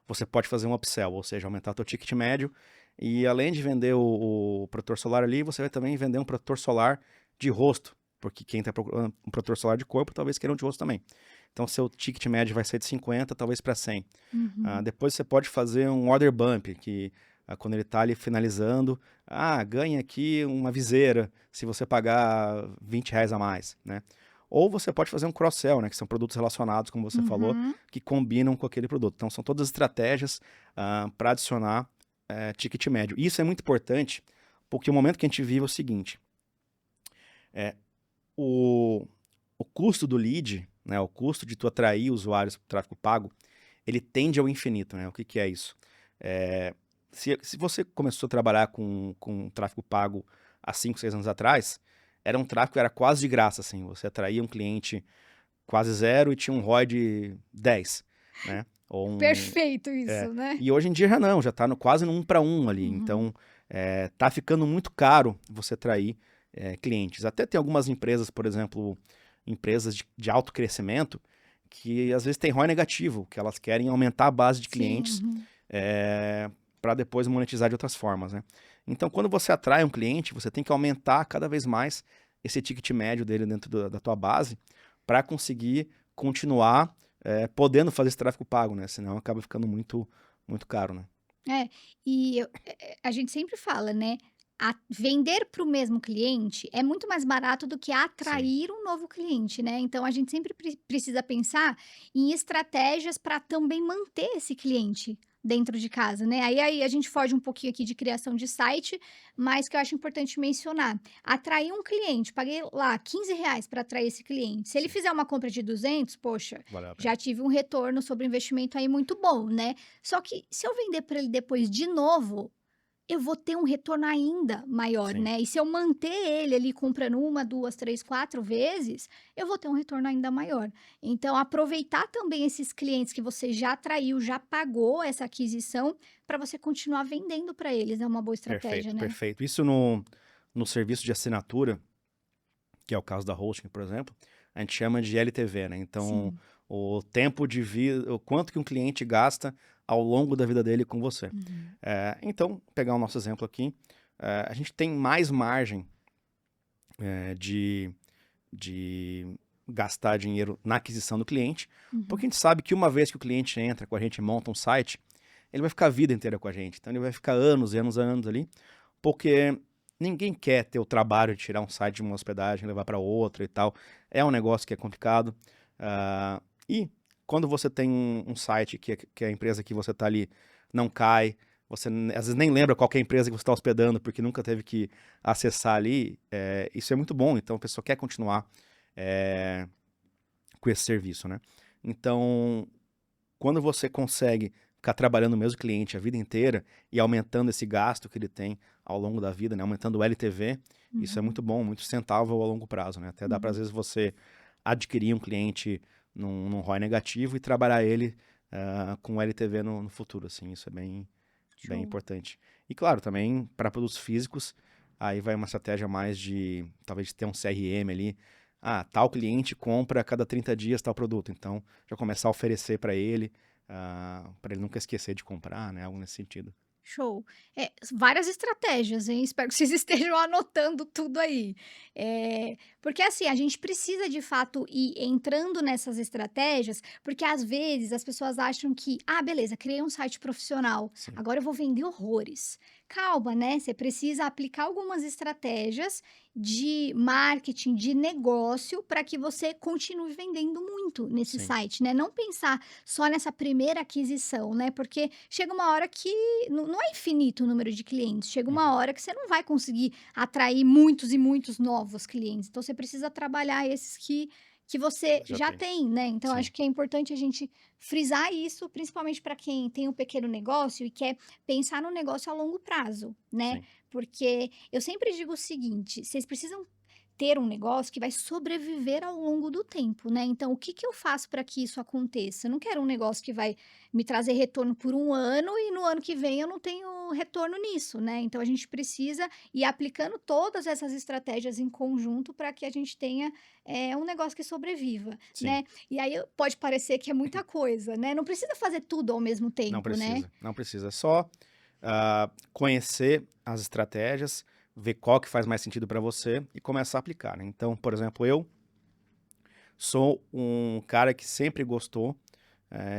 você pode fazer um upsell, ou seja, aumentar o teu ticket médio, e além de vender o protetor solar ali, você vai também vender um protetor solar de rosto, porque quem está procurando um protetor solar de corpo, talvez queira um de rosto também. Então, seu ticket médio vai ser de 50, talvez para 100. uhum. Depois você pode fazer um order bump, que quando ele está ali finalizando, ganha aqui uma viseira se você pagar R$ 20 a mais, né? Ou você pode fazer um cross-sell, né? Que são produtos relacionados, como você falou, Uhum. que combinam com aquele produto. Então, são todas estratégias para adicionar ticket médio. Isso é muito importante, porque o momento que a gente vive é o seguinte, é, o, o custo do lead, né? O custo de tu atrair usuários para o tráfego pago, ele tende ao infinito, né? O que é isso? É, se você começou a trabalhar com tráfego pago há 5, 6 anos atrás, era um tráfego que era quase de graça, assim. Você atraía um cliente quase zero e tinha um ROI de 10, né? Ou Perfeito isso, né? e hoje em dia já não, já tá quase no 1 para 1 ali. Uhum. Então, tá ficando muito caro você atrair clientes. Até tem algumas empresas, por exemplo, empresas de alto crescimento, que às vezes tem ROI negativo, que elas querem aumentar a base de Sim, clientes uhum. para depois monetizar de outras formas, né? Então, quando você atrai um cliente, você tem que aumentar cada vez mais esse ticket médio dele dentro da tua base para conseguir continuar podendo fazer esse tráfego pago, né? Senão acaba ficando muito, muito caro, né? É, a gente sempre fala, né, vender para o mesmo cliente é muito mais barato do que Sim, atrair um novo cliente, né, então a gente sempre precisa pensar em estratégias para também manter esse cliente dentro de casa, né. Aí a gente foge um pouquinho aqui de criação de site, mas que eu acho importante mencionar, atrair um cliente, paguei lá R$ 15 para atrair esse cliente, se ele sim, fizer uma compra de 200, poxa, valeu a pena. já tive um retorno sobre o investimento aí muito bom, né. Só que se eu vender para ele depois de novo, eu vou ter um retorno ainda maior, Sim, né. E se eu manter ele ali comprando uma, 2, 3, 4 vezes, eu vou ter um retorno ainda maior. Então aproveitar também esses clientes que você já atraiu, já pagou essa aquisição, para você continuar vendendo para eles, é uma boa estratégia, perfeito, né. perfeito. Isso no serviço de assinatura, que é o caso da hosting, por exemplo, a gente chama de LTV, né? Então, Sim. o tempo de vida, o quanto que um cliente gasta ao longo da vida dele com você. Uhum. Então, pegar o nosso exemplo aqui, a gente tem mais margem de gastar dinheiro na aquisição do cliente, porque Uhum. a gente sabe que uma vez que o cliente entra com a gente e monta um site, ele vai ficar a vida inteira com a gente. Então, ele vai ficar anos e anos e anos ali, porque ninguém quer ter o trabalho de tirar um site de uma hospedagem, levar para outra e tal. É um negócio que é complicado. E quando você tem um site que a empresa que você está ali não cai, você às vezes nem lembra qual que é a empresa que você está hospedando, porque nunca teve que acessar ali, isso é muito bom, então a pessoa quer continuar é, com esse serviço, né? Então, quando você consegue ficar trabalhando o mesmo cliente a vida inteira e aumentando esse gasto que ele tem ao longo da vida, né? Aumentando o LTV, isso é Uhum, muito bom, muito sustentável ao longo prazo, né? Até dá para, às uhum. vezes, você adquirir um cliente num ROI negativo e trabalhar ele com LTV no futuro, assim, isso é bem Show. importante. E claro, também para produtos físicos, aí vai uma estratégia mais de, talvez, ter um CRM ali. Ah, tal cliente compra a cada 30 dias tal produto, então já começar a oferecer para ele, para ele nunca esquecer de comprar, né? Algo nesse sentido. Show. Várias estratégias, hein? Espero que vocês estejam anotando tudo aí. Porque assim, a gente precisa de fato ir entrando nessas estratégias, porque às vezes as pessoas acham que, ah, beleza, criei um site profissional, Sim, agora eu vou vender horrores. Calma, né? Você precisa aplicar algumas estratégias de marketing, de negócio, para que você continue vendendo muito nesse sim. site, né? Não pensar só nessa primeira aquisição, né? Porque chega uma hora que não é infinito o número de clientes. Chega Uhum. uma hora que você não vai conseguir atrair muitos e muitos novos clientes. Então, você precisa trabalhar esses que você Já já tem. tem, né? Então, Sim, acho que é importante a gente frisar isso, principalmente para quem tem um pequeno negócio e quer pensar no negócio a longo prazo, né? sim. Porque eu sempre digo o seguinte: vocês precisam ter um negócio que vai sobreviver ao longo do tempo, né? Então, o que que eu faço para que isso aconteça? Eu não quero um negócio que vai me trazer retorno por um ano e no ano que vem eu não tenho retorno nisso, né? Então, a gente precisa ir aplicando todas essas estratégias em conjunto para que a gente tenha um negócio que sobreviva, Sim. né? E aí pode parecer que é muita coisa, né? Não precisa fazer tudo ao mesmo Não tempo, né? precisa, não precisa. É só conhecer as estratégias, ver qual que faz mais sentido para você e começar a aplicar, né? Então, por exemplo, eu sou um cara que sempre gostou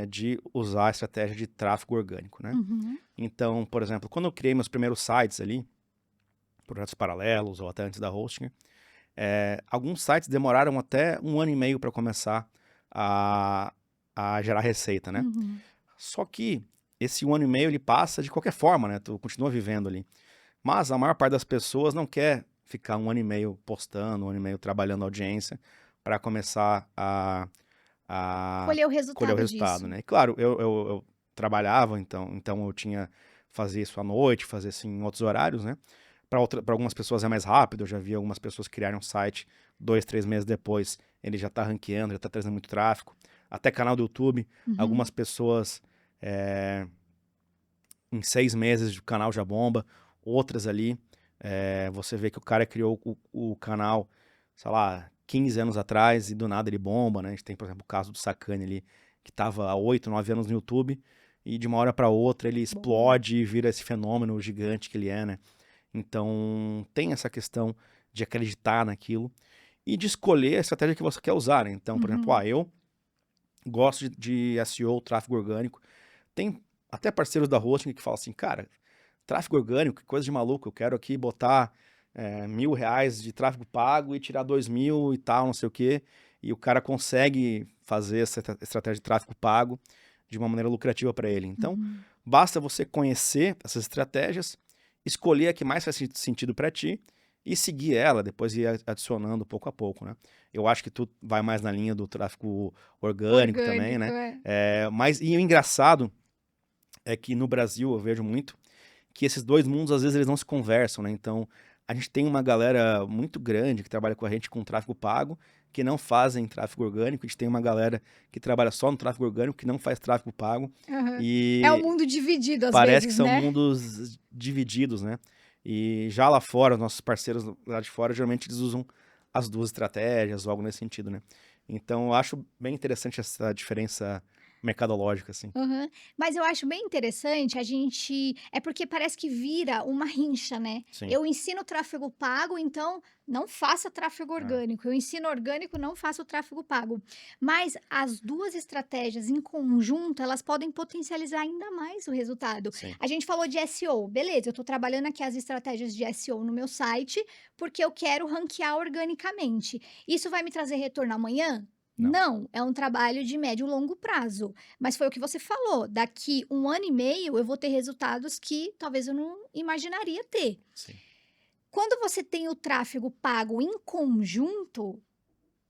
de usar a estratégia de tráfego orgânico, né? Uhum, Então, por exemplo, quando eu criei meus primeiros sites ali, projetos paralelos ou até antes da Hosting, alguns sites demoraram até 1 ano e meio para começar a, a gerar receita, né? uhum, Só que esse 1 ano e meio ele passa de qualquer forma, né? Tu continua vivendo ali. Mas a maior parte das pessoas não quer ficar 1 ano e meio postando, 1 ano e meio trabalhando audiência para começar a colher o colher o resultado resultado, disso. né? E claro, eu trabalhava, então eu tinha fazer isso à noite, fazer assim em outros horários, né? Para algumas pessoas é mais rápido, eu já vi algumas pessoas criarem um site 2, 3 meses depois, ele já está ranqueando, já está trazendo muito tráfego. Até canal do YouTube, Uhum, algumas pessoas é, em 6 meses o canal já bomba, outras ali, você vê que o cara criou o canal, sei lá, 15 anos atrás e do nada ele bomba, né? A gente tem, por exemplo, o caso do Sacane ali, que estava há 8, 9 anos no YouTube e de uma hora para outra ele boa. explode e vira esse fenômeno gigante que ele é, né? Então tem essa questão de acreditar naquilo e de escolher a estratégia que você quer usar, né? Então, por exemplo, Uhum. eu gosto de SEO, tráfego orgânico. Tem até parceiros da hosting que falam assim, cara, tráfego orgânico, que coisa de maluco, eu quero aqui botar R$ 1.000 de tráfego pago e tirar 2.000 e tal, não sei o quê. E o cara consegue fazer essa estratégia de tráfego pago de uma maneira lucrativa para ele. Então, Uhum. basta você conhecer essas estratégias, escolher a que mais faz sentido para ti e seguir ela, depois ir adicionando pouco a pouco, né? Eu acho que tu vai mais na linha do tráfego orgânico também, Orgânico, né? é. Mas e o engraçado é que no Brasil eu vejo muito que esses dois mundos às vezes eles não se conversam, né? Então a gente tem uma galera muito grande que trabalha com a gente com tráfego pago, que não fazem tráfego orgânico, a gente tem uma galera que trabalha só no tráfego orgânico, que não faz tráfego pago, Aham. É um e mundo dividido às parece que vezes, são né? mundos divididos, né? E já lá fora, nossos parceiros lá de fora, geralmente eles usam as duas estratégias ou algo nesse sentido, né? Então eu acho bem interessante essa diferença mercadológica, assim. Aham. Mas eu acho bem interessante a gente é porque parece que vira uma rincha, né. Sim. Eu ensino tráfego pago, então não faça tráfego É, orgânico. Eu ensino orgânico, não faça o tráfego pago. Mas as 2 estratégias em conjunto, elas podem potencializar ainda mais o resultado. sim. A gente falou de SEO, beleza, eu estou trabalhando aqui as estratégias de SEO no meu site, porque eu quero ranquear organicamente. Isso vai me trazer retorno amanhã? Não. Não, é um trabalho de médio e longo prazo. Mas foi o que você falou, daqui 1 ano e meio eu vou ter resultados que talvez eu não imaginaria ter. Sim, Quando você tem o tráfego pago em conjunto,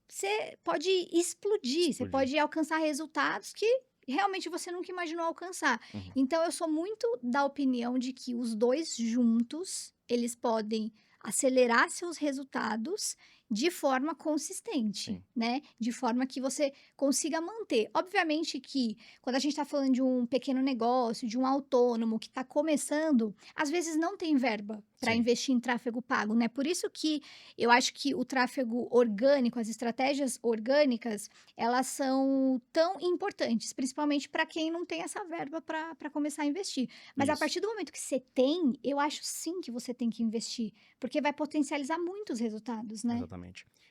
você pode explodir, você explodir. pode alcançar resultados que realmente você nunca imaginou alcançar. Uhum. Então eu sou muito da opinião de que os 2 juntos, eles podem acelerar seus resultados de forma consistente, Sim, né, de forma que você consiga manter. Obviamente que quando a gente está falando de um pequeno negócio, de um autônomo que está começando, às vezes não tem verba para sim. investir em tráfego pago, né, por isso que eu acho que o tráfego orgânico, as estratégias orgânicas, elas são tão importantes, principalmente para quem não tem essa verba para começar a investir. Mas a Isso, partir do momento que você tem, eu acho sim que você tem que investir, porque vai potencializar muito os resultados, né? exatamente.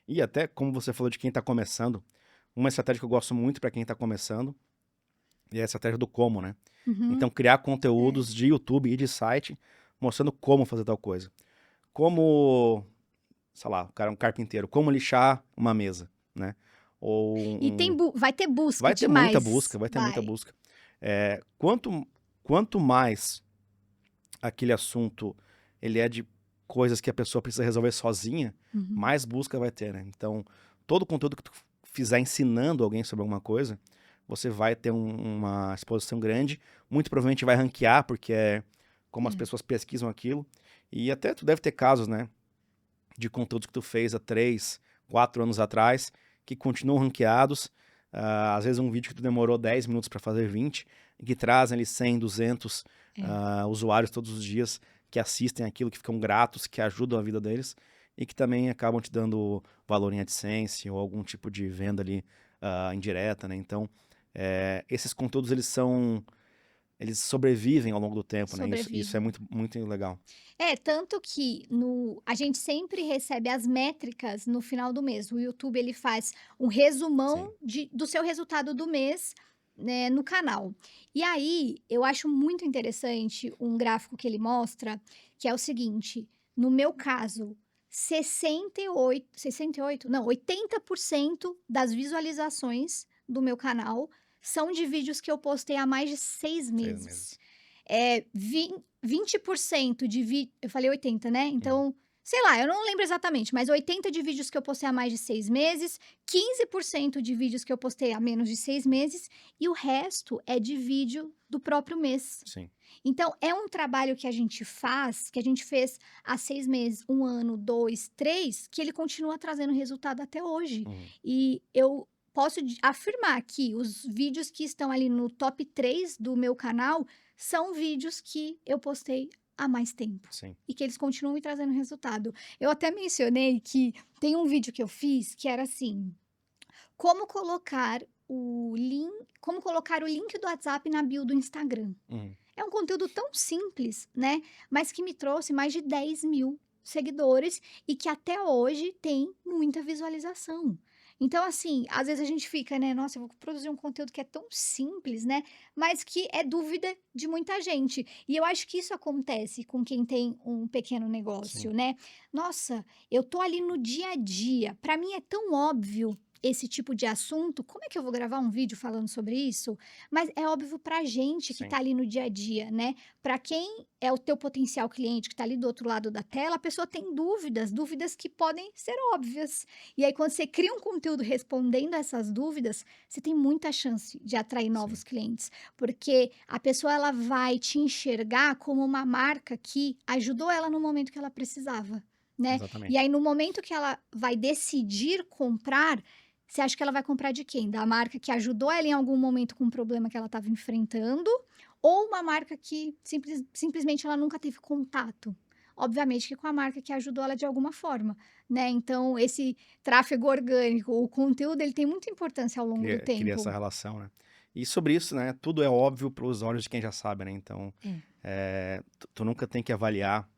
E até como você falou de quem está começando, uma estratégia que eu gosto muito para quem está começando é a estratégia do como, né? Uhum, Então, criar é. conteúdos de YouTube e de site mostrando como fazer tal coisa. Como, sei lá, o cara é um carpinteiro, como lixar uma mesa, né? Ou E vai ter busca vai ter muita demais. busca, vai ter muita Vai. busca. É, quanto mais aquele assunto ele é de coisas que a pessoa precisa resolver sozinha, Uhum, mais busca vai ter, né? Então, todo conteúdo que tu fizer ensinando alguém sobre alguma coisa, você vai ter uma exposição grande, muito provavelmente vai ranquear, porque é como as é. pessoas pesquisam aquilo, e até tu deve ter casos, né, de conteúdos que tu fez há 3, 4 anos atrás, que continuam ranqueados, às vezes um vídeo que tu demorou 10 minutos para fazer 20, e que trazem ali 100, 200 É. usuários todos os dias que assistem aquilo, que ficam gratos, que ajudam a vida deles, e que também acabam te dando valor em AdSense ou algum tipo de venda ali indireta, né? Então, esses conteúdos eles sobrevivem ao longo do tempo, né? Isso é Sobrevive. muito, muito legal. É, tanto que a gente sempre recebe as métricas no final do mês. O YouTube ele faz um resumão Sim, do seu resultado do mês, né, no canal. E aí, eu acho muito interessante um gráfico que ele mostra, que é o seguinte: no meu caso, 68, não, 80% das visualizações do meu canal são de vídeos que eu postei há mais de 6 6 meses. meses. 20% de vídeo. Eu falei 80, né? Uhum. Então, sei lá, eu não lembro exatamente, mas 80 de vídeos que eu postei há mais de 6 meses, 15% de vídeos que eu postei há menos de 6 meses, e o resto é de vídeo do próprio mês. Sim. Então, é um trabalho que a gente faz, que a gente fez há 6 meses, 1 ano, 2, 3, que ele continua trazendo resultado até hoje. Uhum. E eu posso afirmar que os vídeos que estão ali no top 3 do meu canal são vídeos que eu postei há mais tempo. Sim. E que eles continuam me trazendo resultado. Eu até mencionei que tem um vídeo que eu fiz que era assim: como colocar como colocar o link do WhatsApp na bio do Instagram. Uhum. É um conteúdo tão simples, né? Mas que me trouxe mais de 10.000 seguidores e que até hoje tem muita visualização. Então, assim, às vezes a gente fica, né? Nossa, eu vou produzir um conteúdo que é tão simples, né? Mas que é dúvida de muita gente. E eu acho que isso acontece com quem tem um pequeno Sim. negócio, né? Nossa, eu tô ali no dia a dia. Para mim é tão óbvio esse tipo de assunto. Como é que eu vou gravar um vídeo falando sobre isso? Mas é óbvio pra gente que Sim. tá ali no dia a dia, né. Pra quem é o teu potencial cliente que tá ali do outro lado da tela, a pessoa tem dúvidas, dúvidas que podem ser óbvias. E aí quando você cria um conteúdo respondendo a essas dúvidas, você tem muita chance de atrair Sim. novos clientes, porque a pessoa ela vai te enxergar como uma marca que ajudou ela no momento que ela precisava, né. E Exatamente. aí no momento que ela vai decidir comprar, você acha que ela vai comprar de quem? Da marca que ajudou ela em algum momento com um problema que ela estava enfrentando, ou uma marca que simplesmente ela nunca teve contato? Obviamente que com a marca que ajudou ela de alguma forma, né? Então, esse tráfego orgânico, o conteúdo, ele tem muita importância ao longo do Cria essa tempo. relação, né? E sobre isso, né? Tudo é óbvio para os olhos de quem já sabe, né? Então, É. tu nunca tem que avaliar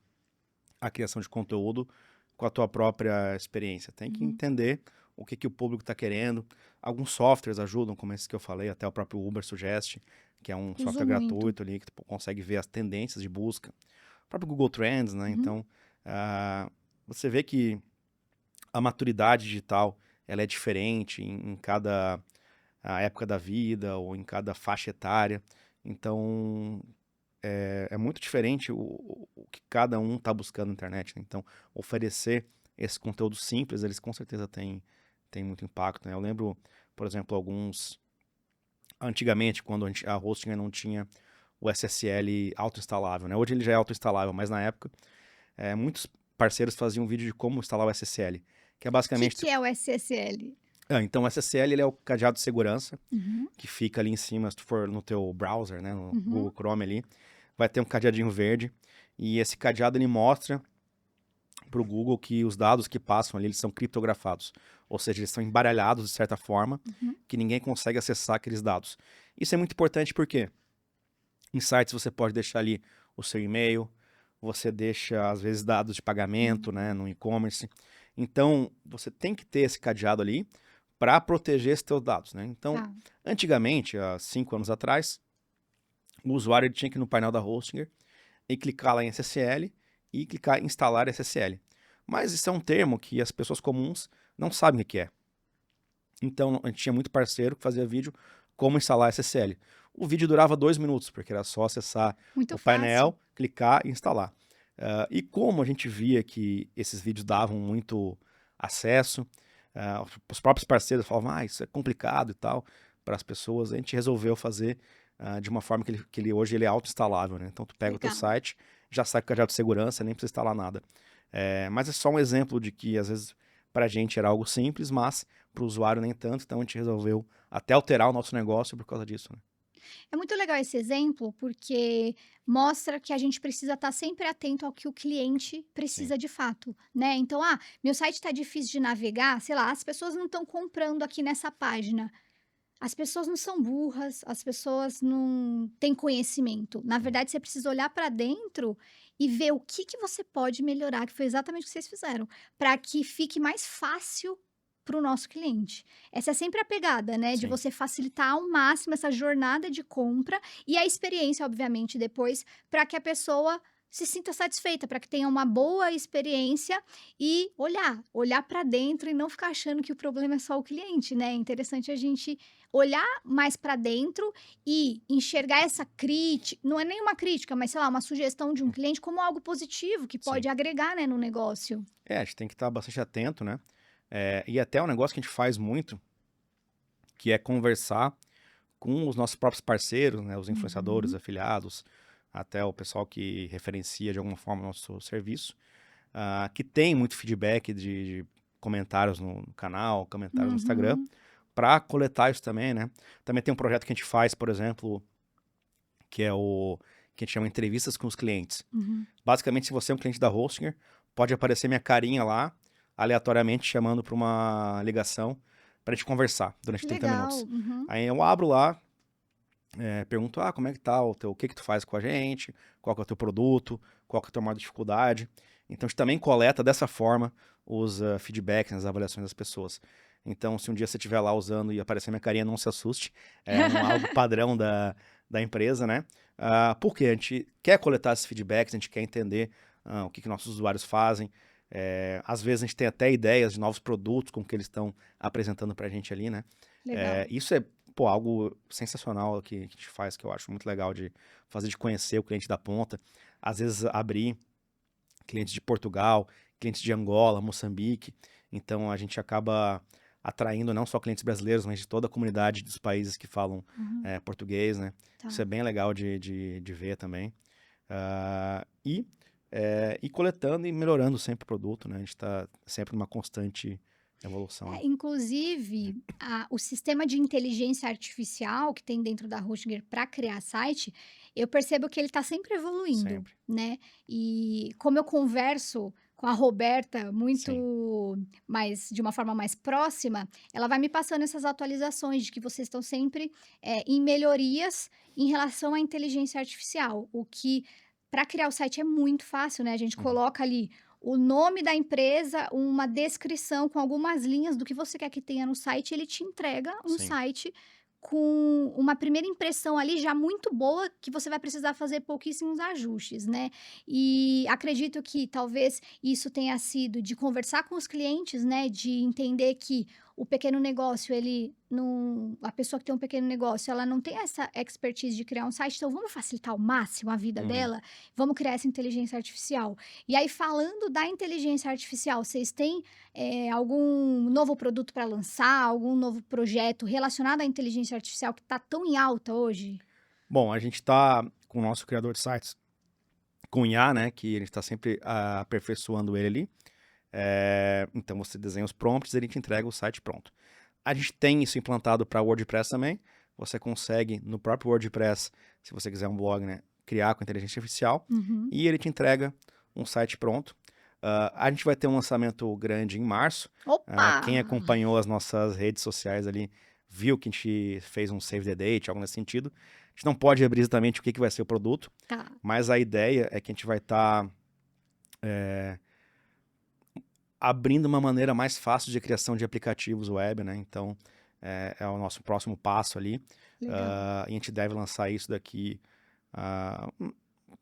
a criação de conteúdo com a tua própria experiência. Tem que Uhum. entender o que, que o público está querendo. Alguns softwares ajudam, como esse que eu falei, até o próprio Uber Suggest, que é um Uso software muito. gratuito ali, que tu consegue ver as tendências de busca. O próprio Google Trends, né? Uhum. Então, você vê que a maturidade digital ela é diferente em cada a época da vida ou em cada faixa etária. Então, é muito diferente o que cada um está buscando na internet, né? Então, oferecer esse conteúdo simples, eles com certeza têm muito impacto, né? Eu lembro, por exemplo, antigamente, quando a hosting não tinha o SSL autoinstalável, né? Hoje ele já é autoinstalável, mas na época, muitos parceiros faziam um vídeo de como instalar o SSL, que é O que, basicamente... que é o SSL? Então, o SSL ele é o cadeado de segurança, Uhum, que fica ali em cima, se tu for no teu browser, né, no uhum, Google Chrome ali, vai ter um cadeadinho verde, e esse cadeado ele mostra para o Google que os dados que passam ali, eles são criptografados, ou seja, eles são embaralhados de certa forma, uhum. que ninguém consegue acessar aqueles dados. Isso é muito importante porque em sites você pode deixar ali o seu e-mail, você deixa às vezes dados de pagamento, né, no e-commerce. Então, você tem que ter esse cadeado ali para proteger esses teus dados, né? Então, Tá. antigamente, há 5 anos atrás, o usuário ele tinha que ir no painel da Hostinger e clicar lá em SSL e clicar em instalar SSL. Mas isso é um termo que as pessoas comuns não sabem o que é. Então, a gente tinha muito parceiro que fazia vídeo como instalar SSL. O vídeo durava 2 minutos, porque era só acessar Muito o fácil. painel, clicar e instalar. E como a gente via que esses vídeos davam muito acesso, os próprios parceiros falavam, isso é complicado e tal, para as pessoas, a gente resolveu fazer de uma forma que hoje ele é auto-instalável, né? Então, tu pega o teu Legal. site, já sai com o cadeado de segurança, nem precisa instalar nada. Mas é só um exemplo de que, às vezes, para a gente era algo simples, mas para o usuário nem tanto, então a gente resolveu até alterar o nosso negócio por causa disso, né? É muito legal esse exemplo, porque mostra que a gente precisa estar sempre atento ao que o cliente Sim, precisa de fato, né? Então, meu site está difícil de navegar, sei lá, as pessoas não estão comprando aqui nessa página. As pessoas não são burras, as pessoas não têm conhecimento. Na sim, verdade, você precisa olhar para dentro e ver o que que você pode melhorar, que foi exatamente o que vocês fizeram, para que fique mais fácil para o nosso cliente. Essa é sempre a pegada, né? De sim, você facilitar ao máximo essa jornada de compra e a experiência, obviamente, depois, para que a pessoa se sinta satisfeita, para que tenha uma boa experiência e olhar para dentro e não ficar achando que o problema é só o cliente, né? É interessante a gente olhar mais para dentro e enxergar essa crítica, não é nem uma crítica, mas sei lá, uma sugestão de um cliente como algo positivo que sim. pode agregar, né, no negócio. A gente tem que estar bastante atento, né? E até um negócio que a gente faz muito, que é conversar com os nossos próprios parceiros, né? Os influenciadores, Uhum, afiliados, até o pessoal que referencia de alguma forma o nosso serviço, que tem muito feedback de comentários no canal, comentários no Instagram, uhum, para coletar isso também, né? Também tem um projeto que a gente faz, por exemplo, que é o que a gente chama entrevistas com os clientes. uhum. Basicamente, se você é um cliente da Hostinger, pode aparecer minha carinha lá, aleatoriamente chamando para uma ligação para a gente conversar durante Que 30 legal. minutos. Uhum. Aí eu abro lá, pergunto, como é que tá o que que tu faz com a gente, qual que é o teu produto, qual que é a tua maior dificuldade. Então a gente também coleta dessa forma os feedbacks, as avaliações das pessoas. Então, se um dia você estiver lá usando e aparecer minha carinha, não se assuste. É algo padrão da empresa, né? Porque a gente quer coletar esses feedbacks, a gente quer entender o que nossos usuários fazem. Às vezes a gente tem até ideias de novos produtos com que eles estão apresentando pra gente ali, né? Legal. Isso é, pô, algo sensacional que a gente faz, que eu acho muito legal de fazer, de conhecer o cliente da ponta. Às vezes abrir clientes de Portugal, clientes de Angola, Moçambique. Então a gente acaba atraindo não só clientes brasileiros, mas de toda a comunidade dos países que falam Uhum. português, né? Isso é Tá. bem legal de ver também. E coletando e melhorando sempre o produto, né? A gente está sempre numa constante evolução, né? Inclusive, o sistema de inteligência artificial que tem dentro da Hostgator para criar site, eu percebo que ele está sempre evoluindo, Sempre. né? E como eu converso com a Roberta Sim. muito mais, de uma forma mais próxima, ela vai me passando essas atualizações de que vocês estão sempre em melhorias em relação à inteligência artificial, o que para criar o site é muito fácil, né? A gente Uhum. coloca ali o nome da empresa, uma descrição com algumas linhas do que você quer que tenha no site, ele te entrega um Sim. site com uma primeira impressão ali já muito boa, que você vai precisar fazer pouquíssimos ajustes, né. E acredito que talvez isso tenha sido de conversar com os clientes, né, de entender que o pequeno negócio, ele não... A pessoa que tem um pequeno negócio, ela não tem essa expertise de criar um site, então vamos facilitar ao máximo a vida Uhum. dela, vamos criar essa inteligência artificial. E aí, falando da inteligência artificial, vocês têm algum novo produto para lançar, algum novo projeto relacionado à inteligência artificial que está tão em alta hoje? Bom, a gente está com o nosso criador de sites, com o IA, né? Que a gente está sempre aperfeiçoando ele ali. Então você desenha os prompts e ele te entrega o site pronto. A gente tem isso implantado para WordPress também. Você consegue, no próprio WordPress, se você quiser um blog, né, criar com inteligência artificial Uhum. e ele te entrega um site pronto. A gente vai ter um lançamento grande em março. Opa! Quem acompanhou as nossas redes sociais ali viu que a gente fez um save the date, algo nesse sentido. A gente não pode abrir exatamente o que vai ser o produto, Tá. mas a ideia é que a gente vai estar abrindo uma maneira mais fácil de criação de aplicativos web, né? Então, é o nosso próximo passo ali. Legal. E a gente deve lançar isso daqui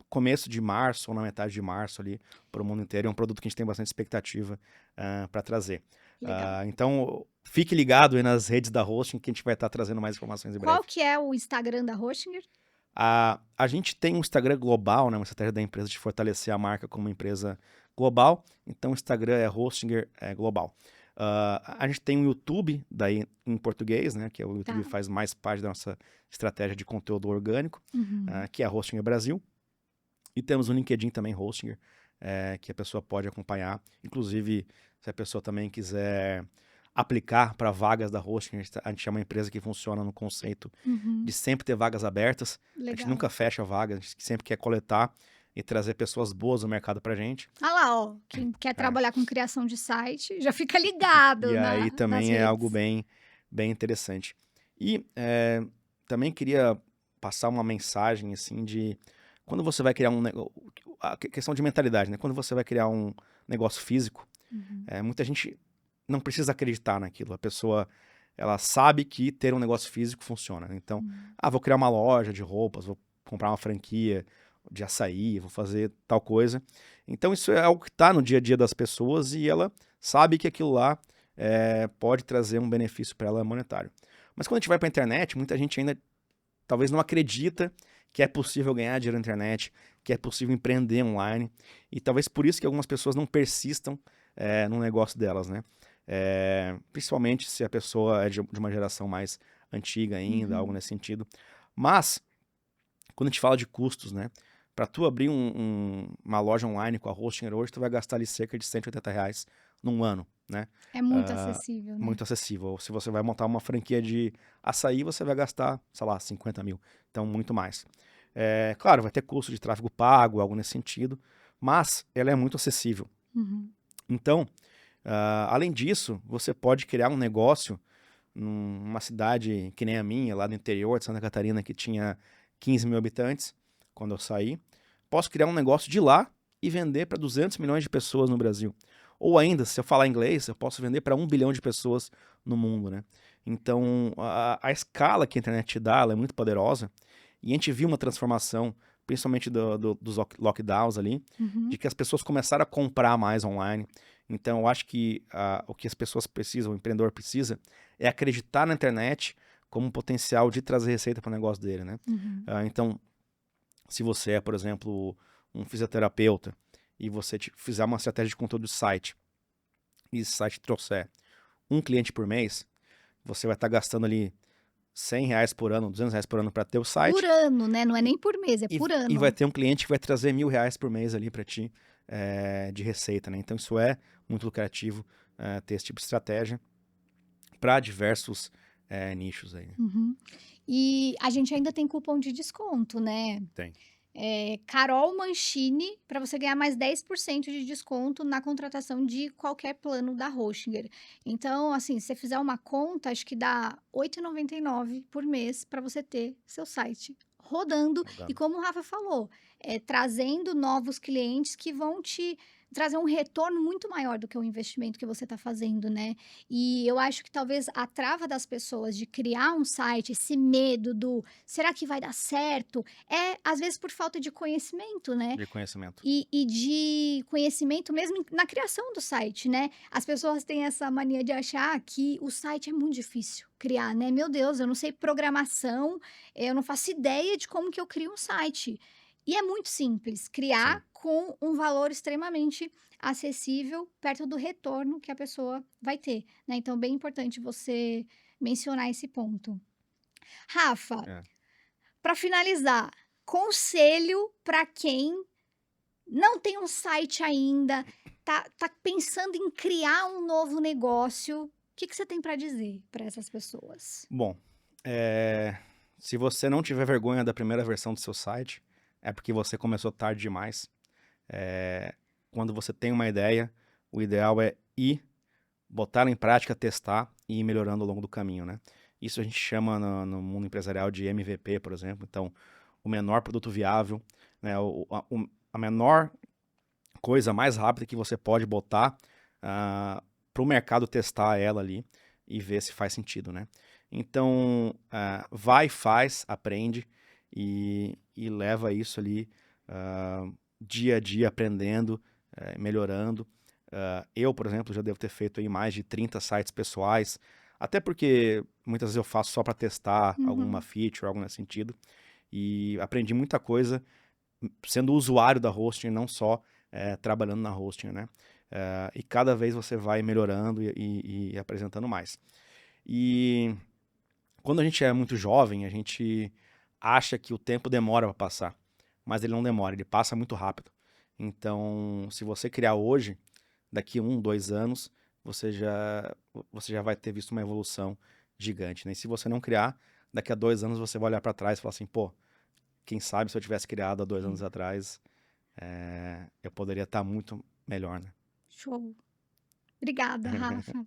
começo de março ou na metade de março ali para o mundo inteiro. É um produto que a gente tem bastante expectativa para trazer. Legal. Então, fique ligado aí nas redes da Hosting que a gente vai estar trazendo mais informações em breve. Qual que é o Instagram da Hostinger? A gente tem um Instagram global, né, uma estratégia da empresa de fortalecer a marca como uma empresa global. Então, o Instagram é Hostinger Global. A gente tem um YouTube, daí em português, né, que é o YouTube Tá. faz mais parte da nossa estratégia de conteúdo orgânico, Uhum. que é a Hostinger Brasil. E temos um LinkedIn também, Hostinger, que a pessoa pode acompanhar. Inclusive, se a pessoa também quiser aplicar para vagas da Hostinger, a gente é uma empresa que funciona no conceito Uhum. de sempre ter vagas abertas. A gente Legal. nunca fecha a vaga, a gente sempre quer coletar e trazer pessoas boas no mercado pra gente. Ah lá, ó, quem quer trabalhar com criação de site, já fica ligado E aí nas também é algo redes. bem interessante. E também queria passar uma mensagem assim de quando você vai criar a questão de mentalidade, né? Quando você vai criar um negócio físico, Uhum. muita gente não precisa acreditar naquilo. A pessoa, ela sabe que ter um negócio físico funciona. Então, vou criar uma loja de roupas, vou comprar uma franquia de açaí, vou fazer tal coisa. Então, isso é algo que está no dia a dia das pessoas e ela sabe que aquilo lá pode trazer um benefício para ela monetário. Mas quando a gente vai para a internet, muita gente ainda talvez não acredita que é possível ganhar dinheiro na internet, que é possível empreender online. E talvez por isso que algumas pessoas não persistam no negócio delas, né? Principalmente se a pessoa é de uma geração mais antiga ainda, algo nesse sentido. Mas, quando a gente fala de custos, né? Para tu abrir uma loja online com a Hostinger hoje, tu vai gastar ali cerca de R$ 180 num ano, né? É muito acessível, né? Muito acessível. Se você vai montar uma franquia de açaí, você vai gastar, sei lá, 50 mil. Então, muito mais. Claro, vai ter custo de tráfego pago, algo nesse sentido, mas ela é muito acessível. Uhum. Então, além disso, você pode criar um negócio numa cidade que nem a minha, lá do interior de Santa Catarina, que tinha 15 mil habitantes, quando eu saí. Posso criar um negócio de lá e vender para 200 milhões de pessoas no Brasil. Ou ainda, se eu falar inglês, eu posso vender para 1 bilhão de pessoas no mundo, né? Então, a escala que a internet te dá, ela é muito poderosa. E a gente viu uma transformação, principalmente dos lockdowns ali, de que as pessoas começaram a comprar mais online. Então, eu acho que o que as pessoas precisam, o empreendedor precisa, é acreditar na internet como um potencial de trazer receita para o negócio dele, né? Uhum. Então, se você é, por exemplo, um fisioterapeuta e você fizer uma estratégia de conteúdo de site e esse site trouxer um cliente por mês, você vai estar gastando ali R$ 100 por ano, R$ 200 por ano para ter o site. Por ano, né? Não é nem por mês, é por ano. E vai ter um cliente que vai trazer R$ 1.000 por mês ali para ti de receita, né? Então isso é muito lucrativo ter esse tipo de estratégia para diversos nichos aí. Uhum. E a gente ainda tem cupom de desconto, né? Tem. Carol Mancini, para você ganhar mais 10% de desconto na contratação de qualquer plano da Hostinger. Então, assim, se você fizer uma conta, acho que dá R$ 8,99 por mês para você ter seu site rodando. E como o Rafa falou, trazendo novos clientes que vão te trazer um retorno muito maior do que o investimento que você está fazendo, né? E eu acho que talvez a trava das pessoas de criar um site, esse medo do será que vai dar certo, é às vezes por falta de conhecimento, né? De conhecimento. E de conhecimento mesmo na criação do site, né? As pessoas têm essa mania de achar que o site é muito difícil criar, né? Meu Deus, eu não sei programação, eu não faço ideia de como que eu crio um site. E é muito simples, Sim. criar com um valor extremamente acessível, perto do retorno que a pessoa vai ter, né? Então, bem importante você mencionar esse ponto. Rafa, É. para finalizar, conselho para quem não tem um site ainda, tá pensando em criar um novo negócio, o que que você tem para dizer para essas pessoas? Bom, se você não tiver vergonha da primeira versão do seu site, é porque você começou tarde demais. Quando você tem uma ideia, o ideal é ir, botar ela em prática, testar e ir melhorando ao longo do caminho, né? Isso a gente chama no mundo empresarial de MVP, por exemplo. Então, o menor produto viável, né? A menor coisa mais rápida que você pode botar para o mercado testar ela ali e ver se faz sentido, né? Então, vai, faz, aprende e leva isso ali dia a dia aprendendo, melhorando. Eu, por exemplo, já devo ter feito aí mais de 30 sites pessoais, até porque muitas vezes eu faço só para testar alguma Uhum. feature, algo nesse sentido, e aprendi muita coisa sendo usuário da hosting, não só trabalhando na hosting, né? E cada vez você vai melhorando e apresentando mais. E quando a gente é muito jovem, a gente acha que o tempo demora para passar, mas ele não demora, ele passa muito rápido. Então, se você criar hoje, daqui 1, 2 anos, você já vai ter visto uma evolução gigante, né? E se você não criar, daqui a 2 anos você vai olhar para trás e falar assim, pô, quem sabe se eu tivesse criado há 2 anos atrás, eu poderia estar muito melhor, né? Show. Obrigada, Rafa.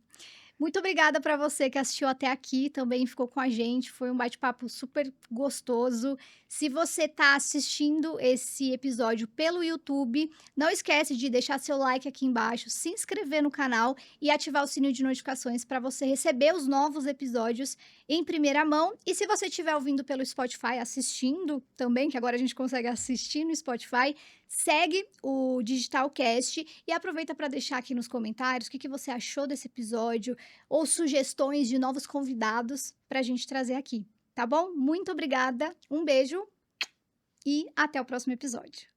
Muito obrigada para você que assistiu até aqui, também ficou com a gente, foi um bate-papo super gostoso. Se você está assistindo esse episódio pelo YouTube, não esquece de deixar seu like aqui embaixo, se inscrever no canal e ativar o sininho de notificações para você receber os novos episódios em primeira mão. E se você estiver ouvindo pelo Spotify, assistindo também, que agora a gente consegue assistir no Spotify, segue o Digitalcast e aproveita para deixar aqui nos comentários o que você achou desse episódio, ou sugestões de novos convidados para a gente trazer aqui, tá bom? Muito obrigada, um beijo e até o próximo episódio.